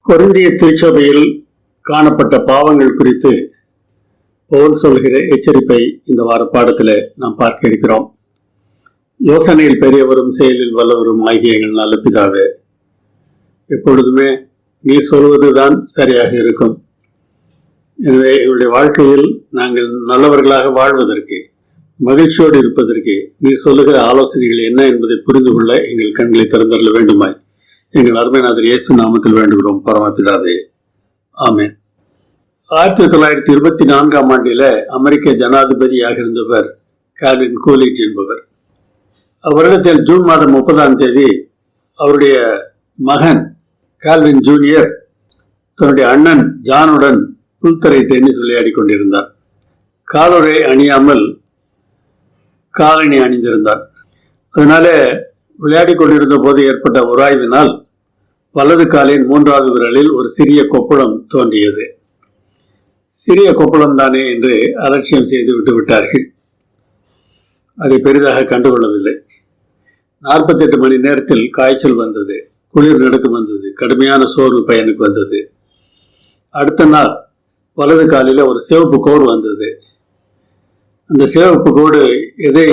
கொரிந்திய திருச்சபையில் காணப்பட்ட பாவங்கள் குறித்து பவுல் சொல்கிற எச்சரிப்பை இந்த வார பாடத்தில் நாம் பார்க்க இருக்கிறோம். யோசனையில் பெரியவரும் செயலில் வல்லவரும் ஆகிய எங்கள் நல்ல பிதாவே, எப்பொழுதுமே நீர் சொல்வதுதான் சரியாக இருக்கும். எனவே எங்களுடைய வாழ்க்கையில் நாங்கள் நல்லவர்களாக வாழ்வதற்கு, மகிழ்ச்சியோடு இருப்பதற்கு நீர் சொல்லுகிற ஆலோசனைகள் என்ன என்பதை புரிந்து கொள்ள எங்கள் கண்களை திறந்தரல வேண்டுமாய் எங்கள் அருமைநாதர் இயேசு நாமத்தில் வேண்டுகிறோம் பரமபிதாவே, ஆமென். 1924ஆம் ஆண்டில அமெரிக்க ஜனாதிபதியாக இருந்தவர் கால்வின் கோலிட்ஜ் என்பவர். வருடத்தில் ஜூன் மாதம் 30ஆம் தேதி அவருடைய மகன் கால்வின் ஜூனியர் தன்னுடைய அண்ணன் ஜானுடன் புல்தரை டென்னிஸ் விளையாடி கொண்டிருந்தார். காலுறை அணியாமல் காலணி அணிந்திருந்தார். அதனால விளையாடி கொண்டிருந்த போது ஏற்பட்ட உராய்வினால் வலது காலின் 3வது விரலில் ஒரு சிறிய கொப்புளம் தோன்றியது. சிறிய கொப்புளம் தானே என்று அலட்சியம் செய்து விட்டு விட்டார்கள். அதை பெரிதாக கண்டுகொள்ளவில்லை. 48 மணி நேரத்தில் காய்ச்சல் வந்தது, குளிர் நடுக்கம் வந்தது, கடுமையான சோர்வு பையனுக்கு வந்தது. அடுத்த நாள் வலது காலில் ஒரு சிவப்பு கோடு வந்தது. அந்த சிவப்பு கோடு எதை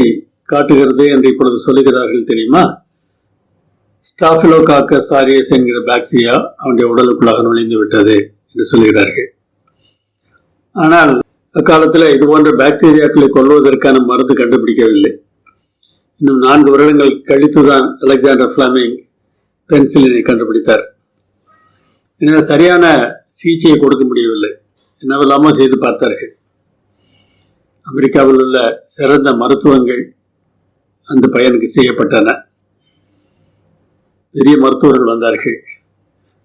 காட்டுகிறது என்று இப்பொழுது சொல்லுகிறார்கள் தெரியுமா? ஸ்டாஃபிலோகாக்கஸ் ஆரியஸ் என்கிற பாக்டீரியா அவனுடைய உடலுக்குள்ளாக நுழைந்து விட்டது என்று சொல்லுகிறார்கள். ஆனால் அக்காலத்தில் இது போன்ற பாக்டீரியாக்களை கொல்வதற்கான மருந்து கண்டுபிடிக்கவில்லை. இன்னும் 4 வருடங்கள் கழித்துதான் அலெக்சாண்டர் ஃபிளமிங் பென்சிலினை கண்டுபிடித்தார். எனவே சரியான சிகிச்சையை கொடுக்க முடியவில்லை. என்னவெல்லாமோ செய்து பார்த்தார்கள். அமெரிக்காவில் உள்ள சிறந்த மருத்துவங்கள் அந்த பையனுக்கு செய்யப்பட்டன. பெரிய மருத்துவர்கள் வந்தார்கள்.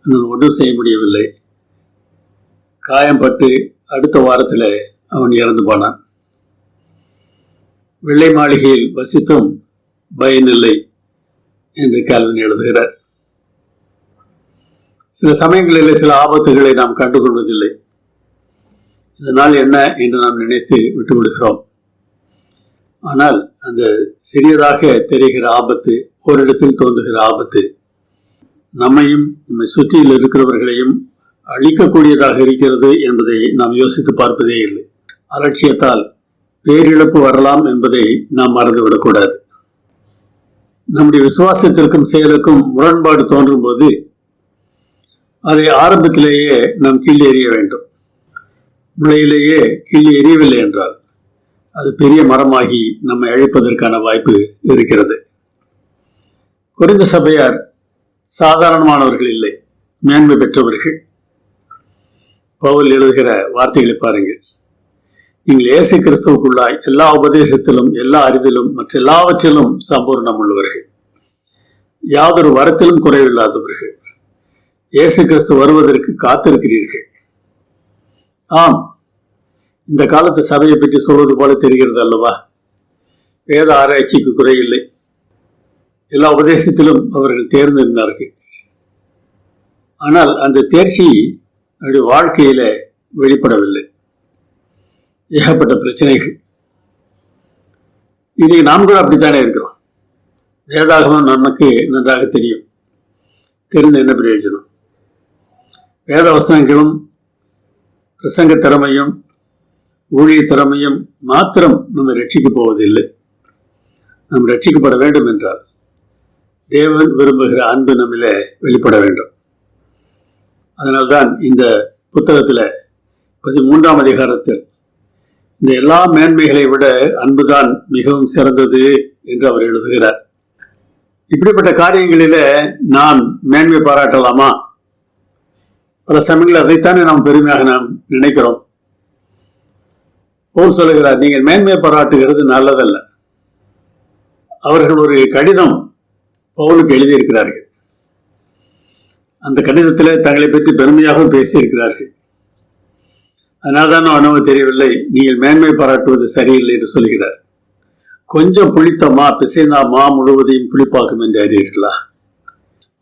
ஆனால் ஒன்றும் செய்ய முடியவில்லை. காயம்பட்டு அடுத்த வாரத்தில் அவன் இறந்து போனான். வெள்ளை மாளிகையில் வசித்தும் பயனில்லை என்று கால்வின் எழுதுகிறார். சில சமயங்களில் சில ஆபத்துகளை நாம் கண்டுகொள்வதில்லை. இதனால் என்ன என்று நாம் நினைத்து விட்டுவிடுகிறோம். ஆனால் அந்த சிறியதாக தெரிகிற ஆபத்து, ஓரிடத்தில் தோன்றுகிற ஆபத்து நம்மையும் நம்மை சுற்றியில் இருக்கிறவர்களையும் அழிக்கக்கூடியதாக இருக்கிறது என்பதை நாம் யோசித்து பார்ப்பதே இல்லை. அலட்சியத்தால் பேரிழப்பு வரலாம் என்பதை நாம் மறந்துவிடக்கூடாது. நம்முடைய விசுவாசத்திற்கும் செயலுக்கும் முரண்பாடு தோன்றும் போது அதை ஆரம்பத்திலேயே நாம் கிள்ளி எறிய வேண்டும். முளையிலேயே கிள்ளி எறியவில்லை என்றால் அது பெரிய மரமாகி நம்மை அழிப்பதற்கான வாய்ப்பு இருக்கிறது. கொரிந்த சபையார் சாதாரணமானவர்கள் இல்லை, மேன்மை பெற்றவர்கள். பவுல் எழுதுகிற வார்த்தைகளை பாருங்கள். நீங்கள் இயேசு கிறிஸ்துவுக்குள்ளாய் எல்லா உபதேசத்திலும், எல்லா அறிவிலும், மற்ற எல்லாவற்றிலும் சம்பூர்ணம் உள்ளவர்கள், யாதொரு வரத்திலும் குறைவில்லாதவர்கள், இயேசு கிறிஸ்து வருவதற்கு காத்திருக்கிறீர்கள். ஆம், இந்த காலத்து சபையை பற்றி சொல்வது போல தெரிகிறது அல்லவா? வேத ஆராய்ச்சிக்கு குறையில்லை. எல்லா உபதேசத்திலும் அவர்கள் தேர்ந்திருந்தார்கள். ஆனால் அந்த தேர்ச்சி அவருடைய வாழ்க்கையில வெளிப்படவில்லை. ஏகப்பட்ட பிரச்சனைகள். இன்னைக்கு நாம் கூட அப்படித்தானே இருக்கிறோம். வேதாகமம் நமக்கு நன்றாக தெரியும். தெரிந்த என்ன பிரயோஜனம்? வேத வசனங்களும் பிரசங்க திறமையும் ஊழிய திறமையும் மாத்திரம் நம்ம ரட்சிக்க போவதில்லை. நாம் ரட்சிக்கப்பட வேண்டும் என்றால் தேவன் விரும்புகிற அன்பு நம்மிலே வெளிப்பட வேண்டும். அதனால்தான் இந்த புத்தகத்தில் 13ஆம் அதிகாரத்தில் இந்த எல்லா மேன்மைகளை விட அன்புதான் மிகவும் சிறந்தது என்று அவர் எழுதுகிறார். இப்படிப்பட்ட காரியங்களில நாம் மேன்மை பாராட்டலாமா? பல சமயங்களில் அதைத்தானே நாம் பெருமையாக நாம் நினைக்கிறோம். பவுல் சொல்லுகிறார், நீங்கள் மேன்மையை பாராட்டுகிறது நல்லதல்ல. அவர்கள் ஒரு கடிதம் பவுலுக்கு எழுதியிருக்கிறார்கள். அந்த கடிதத்தில் தங்களை பற்றி பெருமையாகவும் பேசியிருக்கிறார்கள். அதனால்தான் அனுபவம் தெரியவில்லை, நீங்கள் மேன்மை பாராட்டுவது சரியில்லை என்று சொல்கிறார். கொஞ்சம் புளித்த மா பிசைந்தா மா முழுவதையும் புளிப்பாக்கும் என்று அறியீர்களா?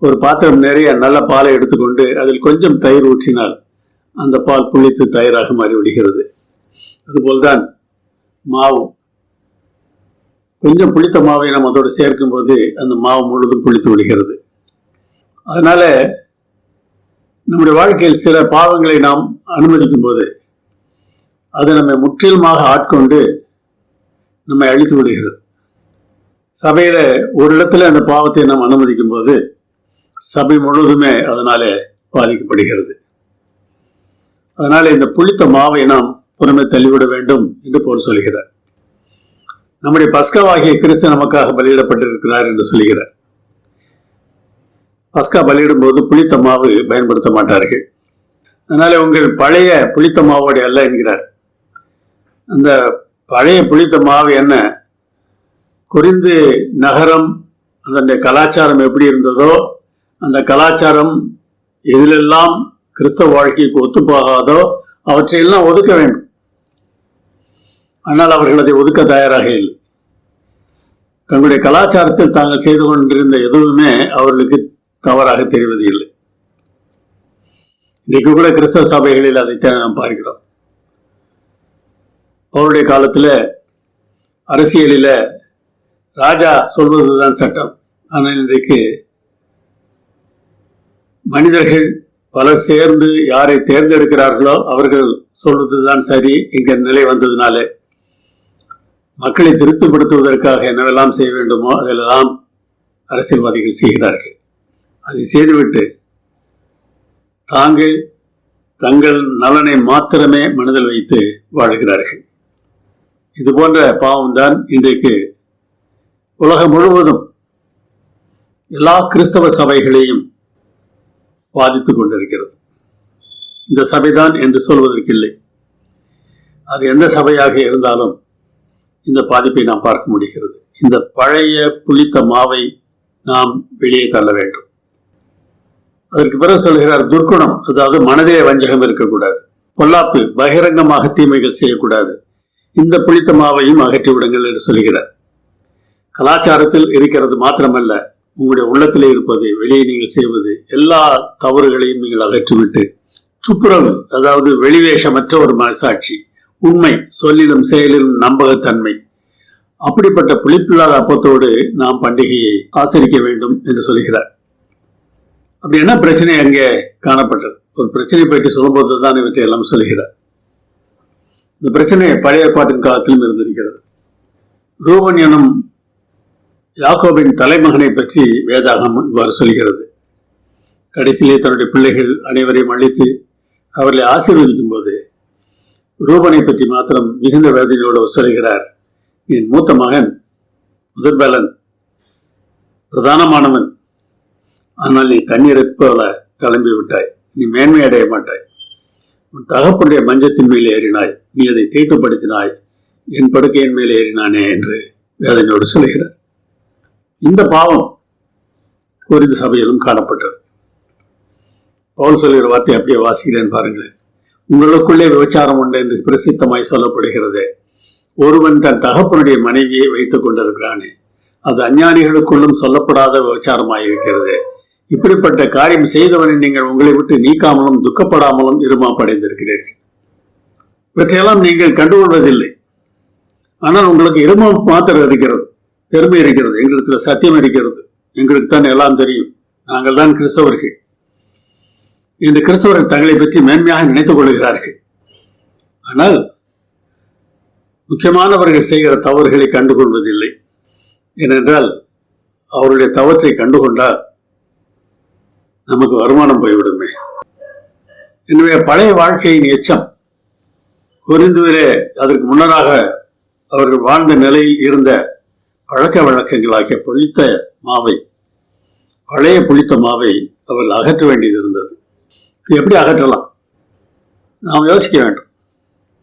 ஒரு பாத்திரம் நிறைய நல்ல பாலை எடுத்துக்கொண்டு அதில் கொஞ்சம் தயிர் ஊற்றினால் அந்த பால் புளித்து தயிராக மாறிவிடுகிறது. அதுபோல்தான் மாவு. கொஞ்சம் புளித்த மாவை நம்ம அதோடு சேர்க்கும் போது அந்த மாவு முழுதும் புளித்து விடுகிறது. அதனால நம்முடைய வாழ்க்கையில் சில பாவங்களை நாம் அனுமதிக்கும் போது அது நம்மை முற்றிலுமாக ஆட்கொண்டு நம்மை அழித்து விடுகிறது. சபையில ஒரு இடத்துல அந்த பாவத்தை நாம் அனுமதிக்கும் போது சபை முழுவதுமே அதனால பாதிக்கப்படுகிறது. அதனால இந்த புளித்த மாவை நாம் புறமே தள்ளிவிட வேண்டும் என்று பவுல் சொல்கிறார். நம்முடைய பஸ்காவாகிய கிறிஸ்து நமக்காக பலியிடப்பட்டிருக்கிறார் என்று சொல்கிறார். பஸ்கா பலியிடும் போது புளித்த மாவு பயன்படுத்த மாட்டார்கள். அதனால உங்கள் பழைய புளித்த மாவோடு அல்ல என்கிறார். அந்த பழைய புளித்த மாவு என்ன, கொரிந்து நகரம் அதனுடைய கலாச்சாரம் எப்படி இருந்ததோ அந்த கலாச்சாரம் எதிலெல்லாம் கிறிஸ்தவ வாழ்க்கைக்கு ஒத்துப்போகாதோ அவற்றையெல்லாம் ஒதுக்க வேண்டும். ஆனால் அவர்கள் அதை ஒதுக்க தயாராக இல்லை. தங்களுடைய கலாச்சாரத்தில் தாங்கள் செய்து கொண்டிருந்த எதுவுமே அவர்களுக்கு தவறாக தெரிவது இல்லை. இன்றைக்கு கூட கிறிஸ்தவ சபைகளில் அதைத்தான் நாம் பார்க்கிறோம். அவருடைய காலத்தில் அரசியலில் ராஜா சொல்வதுதான் சட்டம். ஆனால் இன்றைக்கு மனிதர்கள் பலர் சேர்ந்து யாரை தேர்ந்தெடுக்கிறார்களோ அவர்கள் சொல்வதுதான் சரி என்கிற நிலை வந்ததுனால மக்களை திருப்திப்படுத்துவதற்காக என்னவெல்லாம் செய்ய வேண்டுமோ அதெல்லாம் அரசியல்வாதிகள் செய்கிறார்கள். அதை செய்துவிட்டு தங்கள் நலனை மாத்திரமே மனதில் வைத்து வாழ்கிறார்கள். இது போன்ற பாவம்தான் இன்றைக்கு உலகம் முழுவதும் எல்லா கிறிஸ்தவ சபைகளையும் பாதித்துக் கொண்டிருக்கிறது. இந்த சபைதான் என்று சொல்வதற்கில்லை. அது எந்த சபையாக இருந்தாலும் இந்த பாதிப்பை நாம் பார்க்க முடிகிறது. இந்த பழைய புளித்த மாவை நாம் வெளியே தள்ள வேண்டும். அதற்கு பிறகு சொல்கிறார் துர்க்குணம், அதாவது மனதிலே வஞ்சகம் இருக்கக்கூடாது, பொல்லாப்பு, பகிரங்கமாக தீமைகள் செய்யக்கூடாது. இந்த புளித்த மாவையும் அகற்றி விடுங்கள் என்று சொல்கிறார். கலாச்சாரத்தில் இருக்கிறது மாத்திரமல்ல, உங்களுடைய உள்ளத்திலே இருப்பது, வெளியே நீங்கள் செய்வது எல்லா தவறுகளையும் நீங்கள் அகற்றிவிட்டு துப்புரவு, அதாவது வெளிவேஷமற்ற ஒரு மனசாட்சி, உண்மை, சொல்லிலும் செயலிலும் நம்பகத்தன்மை, அப்படிப்பட்ட புளிப்பில்லாத அப்பத்தோடு நாம் பண்டிகையை ஆசரிக்க வேண்டும் என்று சொல்கிறார். அப்படி என்ன பிரச்சனை அங்கே காணப்பட்டது? ஒரு பிரச்சனை பற்றி சொல்லும்போது தான் இவற்றை எல்லாம் சொல்கிறார். இந்த பிரச்சனை பழைய ஏற்பாட்டின் காலத்திலும் இருந்திருக்கிறது. ரூபன் எனும் யாக்கோபின் தலைமகனை பற்றி வேதாகமம் இவ்வாறு சொல்கிறது. கடைசியிலே தன்னுடைய பிள்ளைகள் அனைவரையும் அழித்து அவர்களை ஆசீர்வதிக்கும் போது ரூபனை பற்றி மாத்திரம் மிகுந்த வேதனையோடு சொல்கிறார். என் மூத்த மகன், முதற்பலன், பிரதானமானவன், ஆனால் நீ தண்ணீரை போல கிளம்பி விட்டாய், நீ மேன்மை அடைய மாட்டாய். உன் தகப்பனுடைய மஞ்சத்தின் மேல் ஏறினாய், நீ அதை தீட்டுப்படுத்தினாய், என் படுக்கையின் மேல் ஏறினானே என்று வேதனையோடு சொல்கிறார். இந்த பாவம் கொரிந்து சபையிலும் காணப்பட்டது. பவுல் சொல்கிற வார்த்தை அப்படியே வாசிக்கிறேன் பாருங்களேன். உங்களுக்குள்ளே விபச்சாரம் உண்டு என்று பிரசித்தமாய் சொல்லப்படுகிறது. ஒருவன் தன் தகப்பனுடைய மனைவியை வைத்துக் கொண்டிருக்கிறானே, அது அஞ்ஞானிகளுக்குள்ளும் சொல்லப்படாத விபச்சாரமாயிருக்கிறது. இப்படிப்பட்ட காரியம் செய்தவனை நீங்கள் உங்களை விட்டு நீக்காமலும் துக்கப்படாமலும் இருமாப்படைந்திருக்கிறீர்கள். இவற்றையெல்லாம் நீங்கள் கண்டுகொள்வதில்லை. ஆனால் உங்களுக்கு இருமம் மாத்திரம் இருக்கிறது, பெருமை இருக்கிறது, எங்களுக்கு சத்தியம் இருக்கிறது, எங்களுக்கு தான் எல்லாம் தெரியும், நாங்கள் தான் கிறிஸ்தவர்கள் இந்த கிறிஸ்தவர்கள் தங்களை பற்றி மேன்மையாக நினைத்துக் கொள்கிறார்கள். ஆனால் முக்கியமானவர்கள் செய்கிற தவறுகளை கண்டுகொள்வதில்லை. ஏனென்றால் அவருடைய தவற்றை கண்டுகொண்டால் நமக்கு வருமானம் போய்விடுமே. எனவே பழைய வாழ்க்கையின் எச்சம் கொரிந்துவிலே அதற்கு முன்னராக அவர்கள் வாழ்ந்த நிலையில் இருந்த பழக்க வழக்கங்களாகிய புளித்த மாவை, பழைய புளித்த மாவை அவர்கள் அகற்ற வேண்டியது இருந்தது. எப்படி அகற்றலாம்? நாம் யோசிக்க வேண்டும்.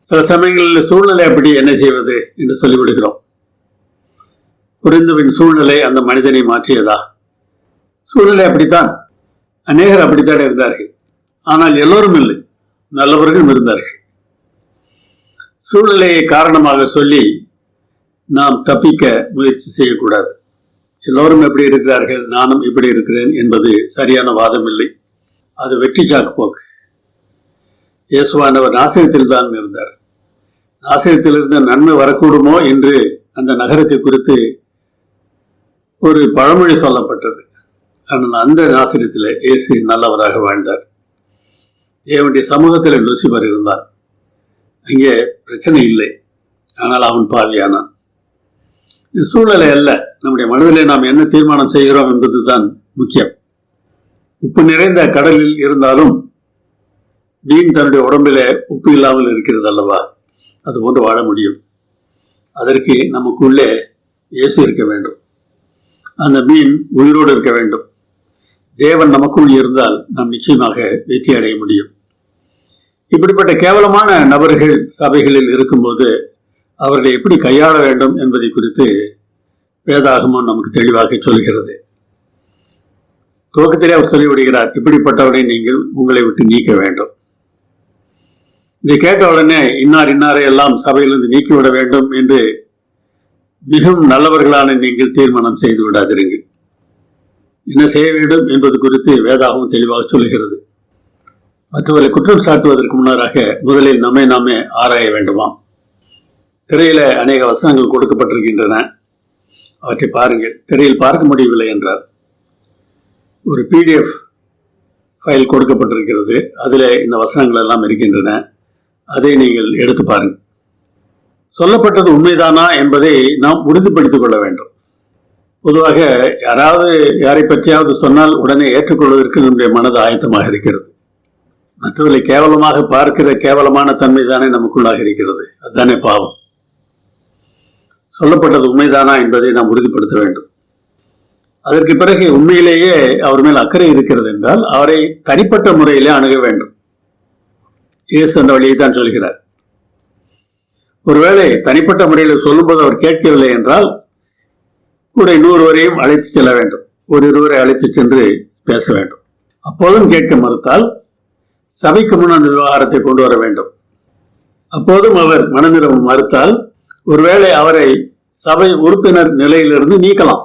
சில சமயங்களில் சூழ்நிலை அப்படி என்ன செய்வது என்று சொல்லிவிடுகிறோம். கொரிந்துவின் சூழ்நிலை அந்த மனிதனை மாற்றியதா? சூழ்நிலை அப்படித்தான், அநேகர் அப்படித்தான் இருந்தார்கள். ஆனால் எல்லோரும் இல்லை, நல்லவர்களும் இருந்தார்கள். சூழ்நிலையை காரணமாக சொல்லி நாம் தப்பிக்க முயற்சி செய்யக்கூடாது. எல்லோரும் எப்படி இருக்கிறார்கள், நானும் இப்படி இருக்கிறேன் என்பது சரியான வாதம் இல்லை. அது வெற்றி சாக்கு போக்கு. இயேசுவானவர் நாசரேத்தில் தான் இருந்தார். நாசரேத்தில் இருந்த நன்மை வரக்கூடுமோ என்று அந்த நகரத்தை குறித்து ஒரு பழமொழி சொல்லப்பட்டது. ஆனால் அந்த நாசரேத்தில் இயேசு நல்லவராக வாழ்ந்தார். தேவனுடைய சமூகத்தில் லூசிபர் இருந்தான். அங்கே பிரச்சனை இல்லை, ஆனால் அவன் பாவியானான். சூழ்நிலை அல்ல, நம்முடைய மனதிலே நாம் என்ன தீர்மானம் செய்கிறோம் என்பதுதான் முக்கியம். உப்பு நிறைந்த கடலில் இருந்தாலும் மீன் தன்னுடைய உடம்பிலே உப்பு இல்லாமல் இருக்கிறது அல்லவா, அது போன்று வாழ முடியும். அதற்கு நமக்குள்ளே இயேசு இருக்க வேண்டும். அந்த மீன் உயிரோடு இருக்க வேண்டும். தேவன் நமக்குள் இருந்தால் நாம் நிச்சயமாக வெற்றி அடைய முடியும். இப்படிப்பட்ட கேவலமான நபர்கள் சபைகளில் இருக்கும்போது அவர்களை எப்படி கையாள வேண்டும் என்பதை குறித்து வேதாகமம் நமக்கு தெளிவாக சொல்கிறது. துவக்கத்திலே அவர் சொல்லிவிடுகிறார், இப்படிப்பட்டவரை நீங்கள் உங்களை விட்டு நீக்க வேண்டும். இதை கேட்ட உடனே இன்னாரை எல்லாம் சபையிலிருந்து நீக்கிவிட வேண்டும் என்று மிகவும் நல்லவர்களான நீங்கள் தீர்மானம் செய்து விடாதிருங்கள். என்ன செய்ய வேண்டும் என்பது குறித்து வேதாகமம் தெளிவாக சொல்லுகிறது. மற்றவர்களை குற்றம் சாட்டுவதற்கு முன்னராக முதலில் நாமே ஆராய வேண்டுமாம். திரையில அநேக வசனங்கள் கொடுக்கப்பட்டிருக்கின்றன, அவற்றை பாருங்கள். திரையில் பார்க்க முடியவில்லை என்றால் ஒரு PDF ஃபைல் கொடுக்கப்பட்டிருக்கிறது, அதில் இந்த வசனங்கள் எல்லாம் இருக்கின்றன. அதை நீங்கள் எடுத்து பாருங்கள். சொல்லப்பட்டது உண்மைதானா என்பதை நாம் உறுதிப்படுத்திக் கொள்ள வேண்டும். பொதுவாக யாரை பற்றியாவது சொன்னால் உடனே ஏற்றுக்கொள்வதற்கு நம்முடைய மனது ஆயத்தமாக இருக்கிறது. மற்றவர்களை கேவலமாக பார்க்கிற கேவலமான தன்மை தானே நமக்குள்ளாக இருக்கிறது, அதுதானே பாவம். சொல்லப்பட்டது உண்மைதானா என்பதை நாம் உறுதிப்படுத்த வேண்டும். அதற்கு பிறகு உண்மையிலேயே அவர் மேல் அக்கறை இருக்கிறது என்றால் அவரை தனிப்பட்ட முறையிலே அணுக வேண்டும். இயேசு அந்த வழியை தான் சொல்கிறார். ஒருவேளை தனிப்பட்ட முறையில் சொல்லும்போது அவர் கேட்கவில்லை என்றால் கூட 100 வரையும் அழைத்து செல்ல வேண்டும், ஒரு 20 அழைத்து சென்று பேச வேண்டும். அப்போதும் கேட்க மறுத்தால் சபைக்கு முன் அந்த விவகாரத்தை கொண்டு வர வேண்டும். அப்போதும் அவர் மனநிலம் மறுத்தால் ஒருவேளை அவரை சபை உறுப்பினர் நிலையிலிருந்து நீக்கலாம்.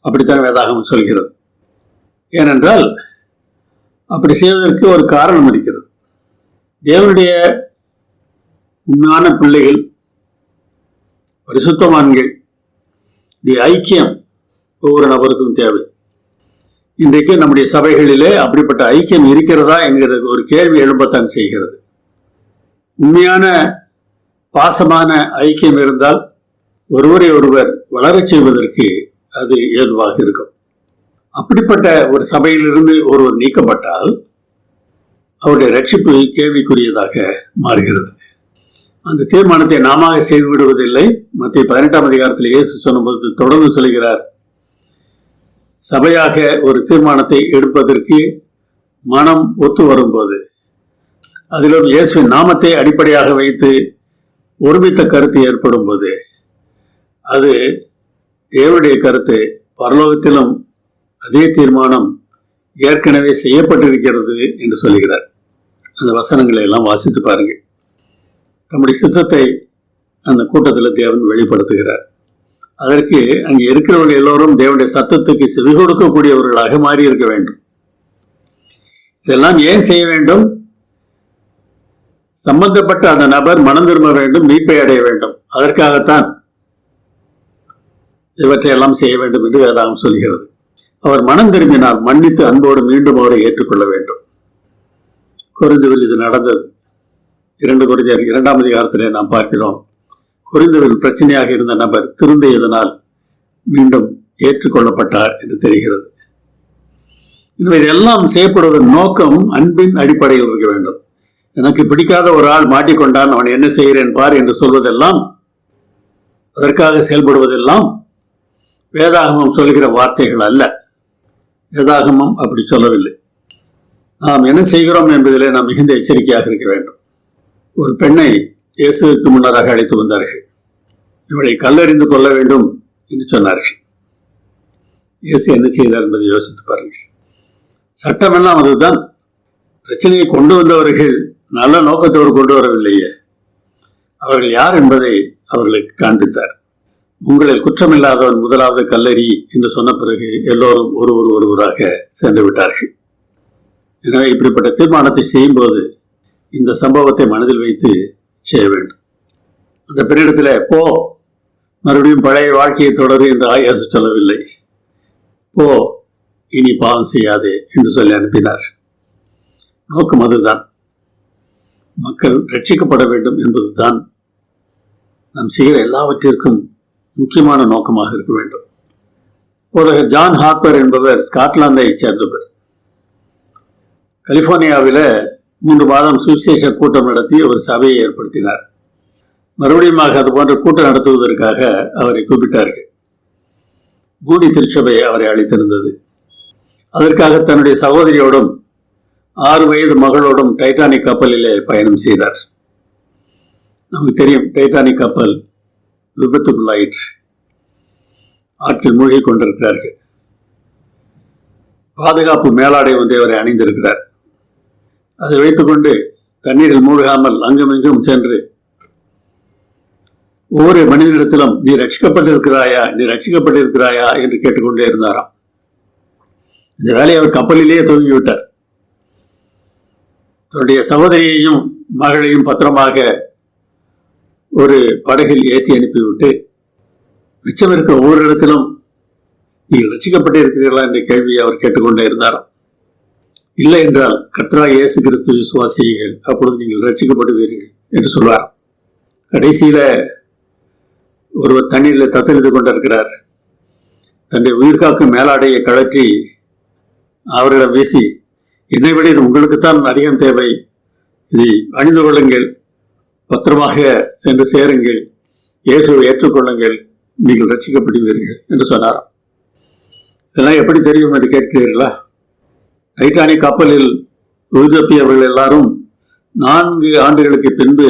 அப்படித்தான் வேதாகமம் சொல்கிறது. ஏனென்றால் அப்படி செய்வதற்கு ஒரு காரணம் இருக்கிறது. தேவனுடைய உண்மையான பிள்ளைகள், பரிசுத்தவான்கள் ஐக்கியம் ஒவ்வொரு நபருக்கும் தேவை. இன்றைக்கு நம்முடைய சபைகளிலே அப்படிப்பட்ட ஐக்கியம் இருக்கிறதா என்கிற ஒரு கேள்வி எழும்பத்தான் செய்கிறது. உண்மையான பாசமான ஐக்கியம் இருந்தால் ஒருவரை ஒருவர் வளரச் செய்வதற்கு அது ஏதுவாக இருக்கும். அப்படிப்பட்ட ஒரு சபையிலிருந்து ஒருவர் நீக்கப்பட்டால் அவருடைய ரட்சிப்பு கேள்விக்குரியதாக மாறுகிறது. அந்த தீர்மானத்தை நாம செய்து விடுவதில்லை. மத்திய 18ஆம் அதிகாரத்தில் இயேசு சொன்னபோது தொடர்ந்து சொல்கிறார், சபையாக ஒரு தீர்மானத்தை எடுப்பதற்கு மனம் ஒத்து வரும்போது, அதிலும் இயேசுவின் நாமத்தை அடிப்படையாக வைத்து ஒருமித்த கருத்து ஏற்படும் போது அது தேவனுடைய கருத்து. பரலோகத்திலும் அதே தீர்மானம் ஏற்கனவே செய்யப்பட்டிருக்கிறது என்று சொல்லுகிறார். அந்த வசனங்களை எல்லாம் வாசித்து பாருங்கள். நம்முடைய சித்தத்தை அந்த கூட்டத்தில் தேவன் வெளிப்படுத்துகிறார். அதற்கு அங்கே இருக்கிறவர்கள் எல்லோரும் தேவனுடைய சத்தத்துக்கு செவி கொடுக்கக்கூடியவர்களாக மாறி இருக்க வேண்டும். இதெல்லாம் ஏன் செய்ய வேண்டும்? சம்பந்தப்பட்ட அந்த நபர் மனம் திரும்ப வேண்டும், மீட்பை அடைய வேண்டும். அதற்காகத்தான் இவற்றையெல்லாம் செய்ய வேண்டும் என்று வேதாகம் சொல்கிறது. அவர் மனம் திரும்பினால் மன்னித்து அன்போடு மீண்டும் அவரை ஏற்றுக்கொள்ள வேண்டும். கொரிந்துவில் இது நடந்தது. 2 கொரிந்தியர் 2ஆம் அதிகாரத்திலே நாம் பார்க்கிறோம். கொரிந்துவில் பிரச்சனையாக இருந்த நபர் திருந்தியதனால் மீண்டும் ஏற்றுக்கொள்ளப்பட்டார் என்று தெரிகிறது. எனவே இதெல்லாம் செய்யப்படுவதன் நோக்கம் அன்பின் அடிப்படையில் இருக்க வேண்டும். எனக்கு பிடிக்காத ஒரு ஆள் மாட்டிக்கொண்டான், அவன் என்ன செய்கிறேன் பார் என்று சொல்வதெல்லாம், அதற்காக செயல்படுவதெல்லாம் வேதாகமம் சொல்கிற வார்த்தைகள் அல்ல. வேதாகமம் அப்படி சொல்லவில்லை. நாம் என்ன செய்கிறோம் என்பதிலே நாம் மிகுந்த எச்சரிக்கையாக இருக்க வேண்டும். ஒரு பெண்ணை இயேசுவுக்கு முன்னராக அழைத்து வந்தார்கள். இவளை கல்லறிந்து கொள்ள வேண்டும் என்று சொன்னார்கள். இயேசு என்ன செய்தார் என்பதை யோசித்து பாருங்கள். சட்டமெல்லாம் அதுதான். பிரச்சனையை கொண்டு வந்தவர்கள் நல்ல நோக்கத்தோடு கொண்டு வரவில்லையே. அவர்கள் யார் என்பதை அவர்களுக்கு காண்பித்தார். உங்களில் குற்றமில்லாதவன் முதலாவது கல்லறி என்று சொன்ன பிறகு எல்லோரும் ஒருவராக சென்று விட்டார்கள். எனவே இப்படிப்பட்ட தீர்மானத்தை செய்யும்போது இந்த சம்பவத்தை மனதில் வைத்து செய்ய வேண்டும். அந்த பெண்ணிடத்தில் போ, மறுபடியும் பழைய வாழ்க்கையை தொடரு என்று இயேசு சொல்லவில்லை. போ, இனி பாவம் செய்யாதே என்று சொல்லி அனுப்பினார். நோக்கம் அதுதான். மக்கள் ரட்சிக்கப்பட வேண்டும் என்பதுதான் நாம் செய்கிற எல்லாவற்றிற்கும் முக்கியமான நோக்கமாக இருக்க வேண்டும். போதகர் ஜான் ஹார்ப்பர் என்பவர் ஸ்காட்லாந்தை சேர்ந்தவர். கலிபோர்னியாவில் 3 மாதம் சுவிசேஷ கூட்டம் நடத்தி ஒரு சபையை ஏற்படுத்தினார். மறுபடியும் அது போன்ற கூட்டம் நடத்துவதற்காக அவரை கூப்பிட்டார்கள். மூடி திருச்சபை அவரை அழைத்திருந்தது. அதற்காக தன்னுடைய சகோதரியோடும் 6 வயது மகளோடும் டைட்டானிக் கப்பலிலே பயணம் செய்தார். நமக்கு தெரியும், டைட்டானிக் கப்பல் விபத்துக்குள்ளாயிற்று. ஆற்றில் மூழ்கி கொண்டிருக்கிறார்கள். பாதுகாப்பு மேலாடை ஒன்றை அவரை அணிந்திருக்கிறார். அதை வைத்துக்கொண்டு தண்ணீரில் மூழ்காமல் அங்குமிங்கும் சென்று ஒவ்வொரு மனிதனிடத்திலும் நீ ரட்சிக்கப்பட்டிருக்கிறாயா, நீ ரட்சிக்கப்பட்டிருக்கிறாயா என்று கேட்டுக்கொண்டே இருந்தாராம். இந்த வேலையை அவர் கப்பலிலேயே துவங்கிவிட்டார். தன்னுடைய சகோதரியையும் மகளையும் பத்திரமாக ஒரு படகில் ஏற்றி அனுப்பிவிட்டு மிச்சம் இருக்கிற ஒவ்வொரு இடத்திலும் நீங்கள் ரட்சிக்கப்பட்டிருக்கிறீர்களா என்ற கேள்வியை அவர் கேட்டுக்கொண்டே இருந்தாராம். இல்லை என்றால் கர்த்தராகிய இயேசு கிறிஸ்து விசுவாசிகள், அப்பொழுது நீங்கள் ரட்சிக்கப்படுவீர்கள் என்று சொல்வார். கடைசியில ஒருவர் தண்ணீரில் தத்தளித்து கொண்டிருக்கிறார். தன்னுடைய உயிர்காக்கும் மேலாடையை கழற்றி அவரிடம் வீசி, என்னை விட இது உங்களுக்குத்தான் அதிகம் தேவை, இதை அணிந்து கொள்ளுங்கள், பத்திரமாக சென்று சேருங்கள், இயேசுவை ஏற்றுக்கொள்ளுங்கள், நீங்கள் ரட்சிக்கப்படுவீர்கள் என்று சொன்னாராம். இதெல்லாம் எப்படி தெரியும் என்று கேட்கிறீர்களா? டைட்டானிக் கப்பலில் உயிர்தப்பியவர்கள் எல்லாரும் 4 ஆண்டுகளுக்கு பின்பு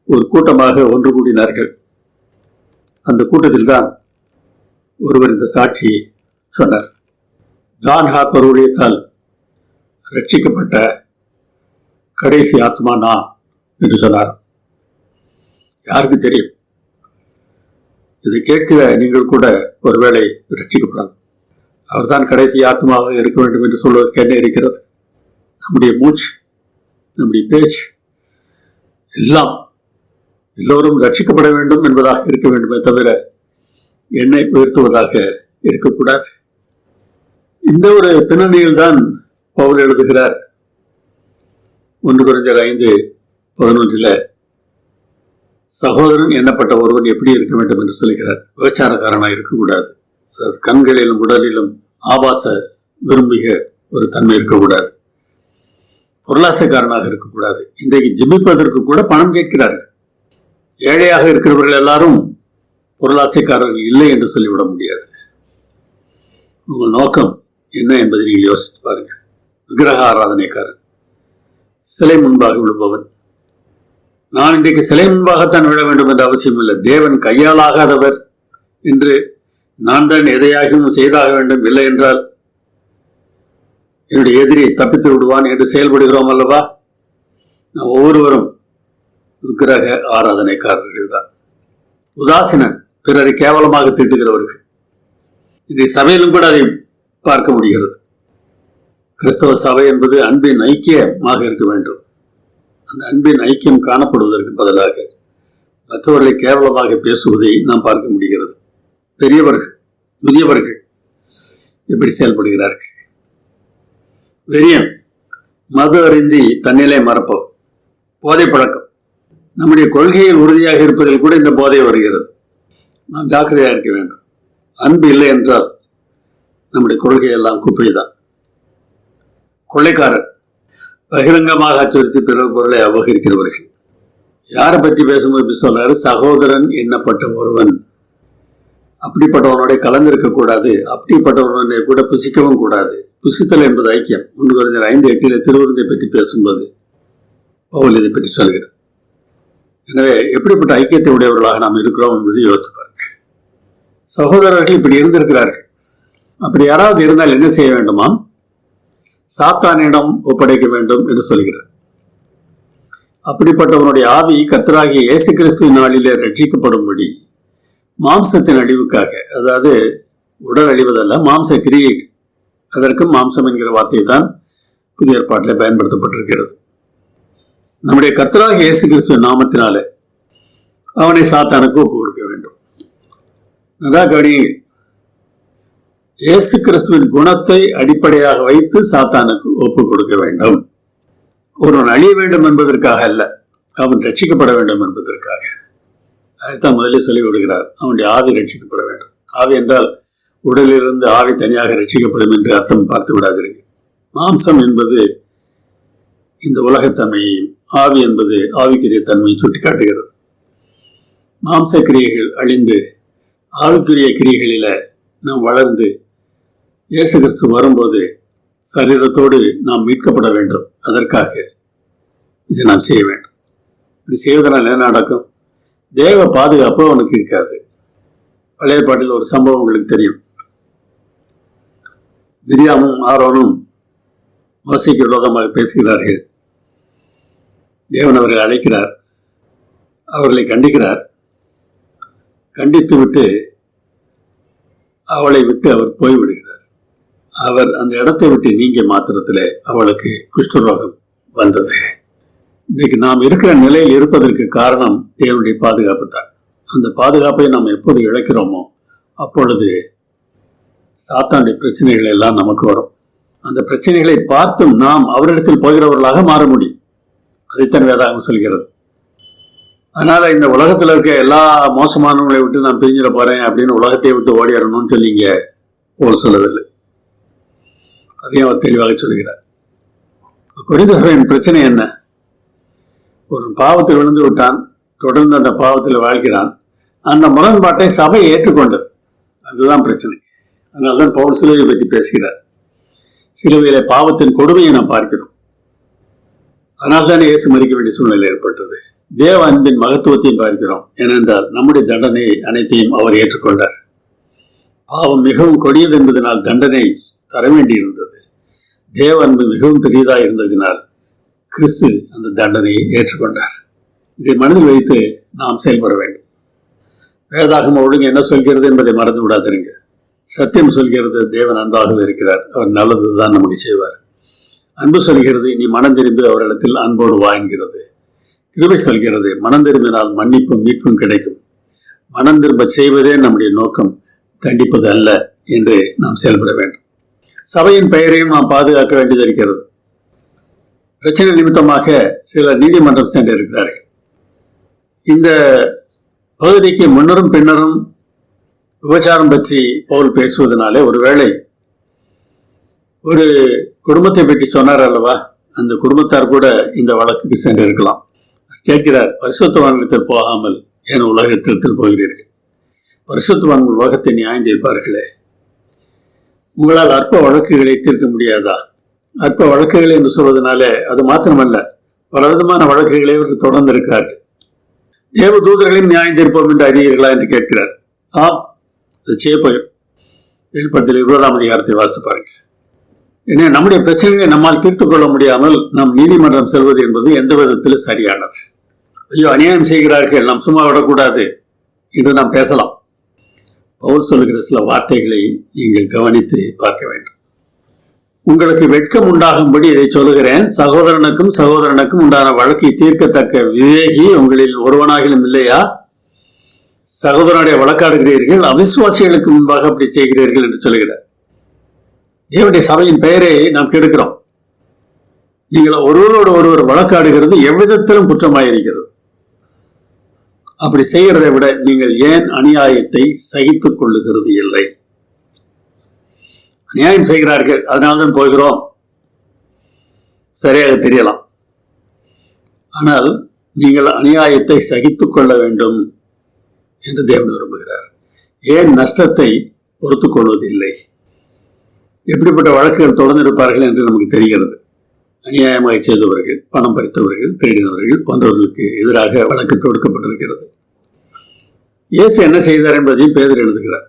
ஒரு கூட்டமாக ஒன்று கூடினார்கள். அந்த கூட்டத்தில் தான் ஒருவர் இந்த சாட்சியை சொன்னார். ஜான் ஹார்ப்பர் ஊழியத்தால் ரட்சிக்கப்பட்ட கடைசி ஆத்மா நான் என்று சொன்னார். யாருக்கு தெரியும்? இதை கேட்கிற நீங்கள் கூட ஒருவேளை ரட்சிக்கப்படலாம். அவர்தான் கடைசி ஆத்மாவாக இருக்க வேண்டும் என்று சொல்வதற்கு என்ன இருக்கிறது? நம்முடைய மூச்சு, நம்முடைய பேச்சு எல்லாம் எல்லோரும் ரட்சிக்கப்பட வேண்டும் என்பதாக இருக்க வேண்டுமே தவிர என்னை உயர்த்துவதாக இருக்கக்கூடாது. இந்த ஒரு பின்னணியில் தான் பவுல் எழுதுகிறார். 1 கொரிந்தியர் 5:11 சகோதரன் எண்ணப்பட்ட ஒருவன் எப்படி இருக்க வேண்டும் என்று சொல்கிறார். விபச்சாரக்காரனாக இருக்கக்கூடாது. அதாவது கண்களிலும் உடலிலும் ஆபாச விரும்பிய ஒரு தன்மை இருக்கக்கூடாது. பொருளாசைக்காரனாக இருக்கக்கூடாது. இன்றைக்கு ஜெபிப்பதற்கு கூட பணம் கேட்கிறார்கள். ஏழையாக இருக்கிறவர்கள் எல்லாரும் பொருளாசைக்காரர்கள் இல்லை என்று சொல்லிவிட முடியாது. உங்கள் நோக்கம் என்ன என்பதை நீங்கள் யோசித்து பாருங்கள். விக்கிரக ஆராதனைக்காரன், சிலை முன்பாக விழுபவன். நான் இன்றைக்கு சிலை முன்பாகத்தான் விழ வேண்டும் என்ற அவசியம் இல்லை. தேவன் கையாலாகாதவர் என்று நான் தான் எதையாகவும் செய்தாக வேண்டும், இல்லை என்றால் என்னுடைய எதிரி தப்பித்து விடுவான் என்று செயல்படுகிறோம் அல்லவா? நாம் ஒவ்வொருவரும் விக்கிரக ஆராதனைக்காரர்கள் தான். உதாசீனன், பிறரை கேவலமாக தீட்டுகிறவர்கள். இதை சபையிலும் கூட அதை பார்க்க முடிகிறது. கிறிஸ்தவ சபை என்பது அன்பின் ஐக்கியமாக இருக்க வேண்டும். அந்த அன்பின் ஐக்கியம் காணப்படுவதற்கு பதிலாக மற்றவர்களை கேவலமாக பேசுவதை நாம் பார்க்க முடிகிறது. பெரியவர்கள், முதியவர்கள் எப்படி செயல்படுகிறார்கள்? வெறியன், மது அருந்தி தன்னிலை மறப்போம், போதை பழக்கம். நம்முடைய கொள்கையில் உறுதியாக இருப்பதில் கூட இந்த போதை வருகிறது. நாம் ஜாக்கிரதையாக இருக்க வேண்டும். அன்பு இல்லை என்றால் நம்முடைய கொள்கையெல்லாம் குப்பைதான். கொள்ளைக்காரர், பகிரங்கமாக அச்சுறுத்தி பிறர் பொருளை அபகரிக்கிறவர்கள். யாரை பற்றி பேசும்போது சொல்றாரு? சகோதரன் எண்ணப்பட்ட ஒருவன். அப்படிப்பட்டவனோட கலந்திருக்க கூடாது. அப்படிப்பட்டவனுடைய கூட புசிக்கவும் கூடாது. புசித்தல் என்பது ஐக்கியம். 1 கொரிந்தியர் 5:8 திருவிருந்தை பற்றி பேசும்போது பவுல் இதை பற்றி சொல்கிறார். எனவே எப்படிப்பட்ட ஐக்கியத்தை உடையவர்களாக நாம் இருக்கிறோம் என்பதை யோசித்து பாருங்க. சகோதரர்கள் இப்படி இருந்திருக்கிறார்கள். அப்படி யாராவது இருந்தால் என்ன செய்ய வேண்டுமா? சாத்தானிடம் ஒப்படைக்க வேண்டும் என்று சொல்கிறார். அப்படிப்பட்டவனுடைய ஆவி கர்த்தராகிய இயேசு கிறிஸ்துவின் நாளிலே ரட்சிக்கப்படும்படி மாம்சத்தின் அழிவுக்காக, அதாவது உடல் அழிவதல்ல, மாம்ச கிரியை, அதற்கும் மாம்சம் என்கிற வார்த்தை தான் புதிய ஏற்பாட்டில் பயன்படுத்தப்பட்டிருக்கிறது. நம்முடைய கர்த்தராகிய இயேசு கிறிஸ்துவின் நாமத்தினாலே அவனை சாத்தானுக்கு ஒப்பு கொடுக்க வேண்டும். அதாவது இயேசு கிறிஸ்துவின் குணத்தை அடிப்படையாக வைத்து சாத்தானுக்கு ஒப்பு கொடுக்க வேண்டும். ஒருவன் அழிய வேண்டும் என்பதற்காக அல்ல, அவன் ரட்சிக்கப்பட வேண்டும் என்பதற்காக. அதைத்தான் முதலில் சொல்லி விடுகிறார். அவனுடைய ஆவி ரட்சிக்கப்பட வேண்டும். ஆவி என்றால் உடலிலிருந்து ஆவி தனியாக ரட்சிக்கப்படும் என்று அர்த்தம் பார்த்து விடாதீர்கள். மாம்சம் என்பது இந்த உலகத்தன்மையையும், ஆவி என்பது ஆவிக்குரிய தன்மையை சுட்டிக்காட்டுகிறது. மாம்ச கிரியைகள் அழிந்து ஆவிக்குரிய கிரியைகளில நாம் வளர்ந்து இயேசு கிறிஸ்து வரும்போது சரீரத்தோடு நாம் மீட்கப்பட வேண்டும். அதற்காக இதை நாம் செய்ய வேண்டும். இது செய்வதனால் என்ன நடக்கும்? தேவ பாதுகாப்பு அவனுக்கு இருக்காது. பழைய பாட்டில் ஒரு சம்பவம் உங்களுக்கு தெரியும். மிரியாமும் ஆரோனும் மோசேக்கு விரோதமாக பேசுகிறார்கள். தேவன் அவர்களை அழைக்கிறார், அவர்களை கண்டிக்கிறார். கண்டித்து விட்டு அவளை விட்டு அவர் போய்விடுகிறார். அவர் அந்த இடத்தை விட்டு நீங்கிய மாத்திரத்திலே அவளுக்கு குஷ்டரோகம் வந்தது. இன்றைக்கு நாம் இருக்கிற நிலையில் இருப்பதற்கு காரணம் தேவனுடைய பாதுகாப்பு தான். அந்த பாதுகாப்பை நாம் எப்போது இழக்கிறோமோ அப்பொழுது சாத்தானுடைய பிரச்சனைகள் எல்லாம் நமக்கு வரும். அந்த பிரச்சனைகளை பார்த்தும் நாம் அவரிடத்தில் போகிறவர்களாக மாற முடியும். அதைத்தான் வேதாகம் சொல்கிறது. அதனால இந்த உலகத்தில் இருக்க எல்லா மோசமானவங்களை விட்டு நான் பிரிஞ்சிட போறேன் அப்படின்னு உலகத்தை விட்டு ஓடிடணும்னு சொல்லி இங்க போல் சொல்லவில்லை. அதையும் அவர் தெளிவாக சொல்கிறார். கொரிந்த சபையின் பிரச்சனை என்ன? ஒரு பாவத்தில் விழுந்து விட்டான், தொடர்ந்து அந்த பாவத்தில் வாழ்கிறான். அந்த முரண்பாட்டை சபை ஏற்றுக்கொண்டது. அதுதான் பிரச்சனை. அதனால்தான் பவுல் சிலுவையை பற்றி பேசுகிறார். சிலுவையில பாவத்தின் கொடுமையை நாம் பார்க்கிறோம். அதனால்தான் இயேசு மரிக்க வேண்டிய சூழ்நிலை ஏற்பட்டது. தேவ அன்பின் மகத்துவத்தையும் பார்க்கிறோம். ஏனென்றால் நம்முடைய தண்டனை அனைத்தையும் அவர் ஏற்றுக்கொண்டார். பாவம் மிகவும் கொடியது என்பதனால் தண்டனை தர வேண்டியிருந்தது. தேவ அன்பு மிகவும் பெரியதாக இருந்ததினால் கிறிஸ்து அந்த தண்டனையை ஏற்றுக்கொண்டார். இதை மனதில் வைத்து நாம் செயல்பட வேண்டும். வேதாகம ஒழுங்கு என்ன சொல்கிறது என்பதை மறந்து விடாதீங்க. சத்தியம் சொல்கிறது தேவன் அன்பாகவே இருக்கிறார், அவர் நல்லதுதான் நமக்கு செய்வார். அன்பு சொல்கிறது நீ மனம் திரும்பி அவரிடத்தில் அன்போடு வா என்கிறது. கிருபை சொல்கிறது மனம் திரும்பினால் மன்னிப்பும் மீட்பும் கிடைக்கும். மனம் திரும்ப செய்வதே நம்முடைய நோக்கம், தண்டிப்பது அல்ல என்று நாம் செயல்பட வேண்டும். சபையின் பெயரையும் நாம் பாதுகாக்க வேண்டியது இருக்கிறது. பிரச்சனை நிமித்தமாக சிலர் நீதிமன்றம் சென்றிருக்கிறார்கள். இந்த பகுதிக்கு முன்னரும் பின்னரும் விபச்சாரம் பற்றி பவுல் பேசுவதனாலே ஒருவேளை ஒரு குடும்பத்தை பற்றி சொன்னார் அல்லவா, அந்த குடும்பத்தார் கூட இந்த வழக்குக்கு சென்றிருக்கலாம். கேட்கிறார், பரிசுத்தவான்களிடத்தில் போகாமல் ஏன் உலகத்தில் போகிறீர்கள்? பரிசுத்தவான்கள் உலகத்தை நியாயம் தீர்ப்பார்களே, உங்களால் அற்ப வழக்குகளை தீர்க்க முடியாதா? அற்ப வழக்குகள் என்று சொல்வதனால அது மாத்திரமல்ல, பலவிதமான வழக்குகளை அவர்கள் தொடர்ந்து இருக்கிறார்கள். தேவ தூதர்களையும் நியாயம் தீர்ப்போம் என்று அறியீர்களா என்று கேட்கிறார். ஆம், அது செய்யப்படும். வெளிப்படுத்தல் 20ஆம் அதிகாரத்தை வாசித்து பாருங்கள். ஏன்னா நம்முடைய பிரச்சனைகளை நம்மால் தீர்த்துக் கொள்ள முடியாமல் நாம் நீதிமன்றம் செல்வது என்பது எந்த விதத்தில் சரியானது? ஐயோ அநியாயம் செய்கிறார்கள், நாம் சும்மா விடக்கூடாது என்று நாம் பேசலாம். பவுல் சொல்லுகிற சில வார்த்தைகளை நீங்கள் கவனித்து பார்க்க வேண்டும். உங்களுக்கு வெட்கம் உண்டாகும்படி இதை சொல்லுகிறேன், சகோதரனுக்கும் சகோதரனுக்கும் உண்டான வழக்கை தீர்க்கத்தக்க விவேகி உங்களில் ஒருவனாகிலும் இல்லையா? சகோதரனுடைய வழக்காடுகிறீர்கள், அவிசுவாசிகளுக்கு முன்பாக அப்படி செய்கிறீர்கள் என்று சொல்லுகிறார். தேவனுடைய சபையின் பெயரை நாம் கெடுக்கிறோம். நீங்கள் ஒருவரோடு ஒருவர் வழக்காடுகிறது எவ்விதத்திலும் குற்றமாயிருக்கிறது. அப்படி செய்கிறதை விட நீங்கள் ஏன் அநியாயத்தை சகித்துக் கொள்ளுகிறது இல்லை? அநியாயம் செய்கிறார்கள், அதனால்தான் போகிறோம், சரியாக தெரியலாம். ஆனால் நீங்கள் அநியாயத்தை சகித்துக் கொள்ள வேண்டும் என்று தேவன் விரும்புகிறார். ஏன் நஷ்டத்தை பொறுத்துக் கொள்வதில்லை? எப்படிப்பட்ட வழக்குகள் தொடர்ந்து இருப்பார்கள் என்று நமக்கு தெரிகிறது. அநியாயமாக செய்தவர்கள், பணம் பறித்தவர்கள், திருடினவர்கள் போன்றவர்களுக்கு எதிராக வழக்கு தொடுக்கப்பட்டிருக்கிறது. இயேசு என்ன செய்தார் என்பதையும் பேதுரு எழுதுகிறார்.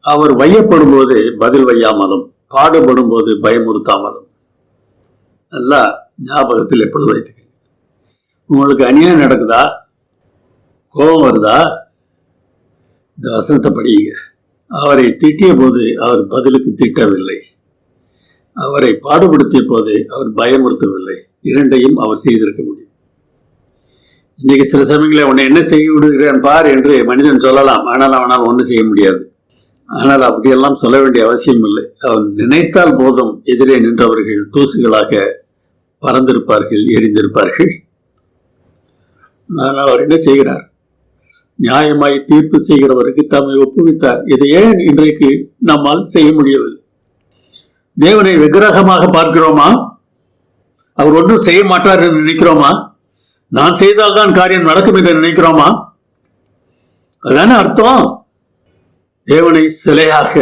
அவர் வையப்படும் போது பதில் வையாமலும், பாடுபடும் போது பயமுறுத்தாமலும். நல்லா ஞாபகத்தில் எப்பொழுது வைத்துக்க. உங்களுக்கு அநியாயம் நடக்குதா, கோபம் வருதா, இந்த வசனத்தை படியுங்க. அவரை திட்டிய போது அவர் பதிலுக்கு திட்டவில்லை, அவரை பாடுபடுத்திய போது அவர் பயமுறுத்தவில்லை. இரண்டையும் அவர் செய்திருக்க முடியும். இன்னைக்கு சில சமயங்களில் உன்னை என்ன செய்ய விடுகிறேன் பார் என்று மனிதன் சொல்லலாம், ஆனால் அவனால் ஒன்றும் செய்ய முடியாது. ஆனால் அப்படியெல்லாம் சொல்ல வேண்டிய அவசியம் இல்லை. அவன் நினைத்தால் போதும், எதிரே நின்றவர்கள் தூசுகளாக பறந்திருப்பார்கள், எரிந்திருப்பார்கள். ஆனால் அவர் என்ன செய்கிறார்? நியாயமாய் தீர்ப்பு செய்கிறவருக்கு தம்மை ஒப்புவித்தார். இதை ஏன் இன்றைக்கு நம்மால் செய்ய முடியவில்லை? தேவனை விக்கிரகமாக பார்க்கிறோமா? அவர் ஒன்றும் செய்ய மாட்டார் என்று நினைக்கிறோமா? நான் செய்தால்தான் காரியம் நடக்கும் என்று நினைக்கிறோமா? அதுதானே அர்த்தம். தேவனை சிலையாக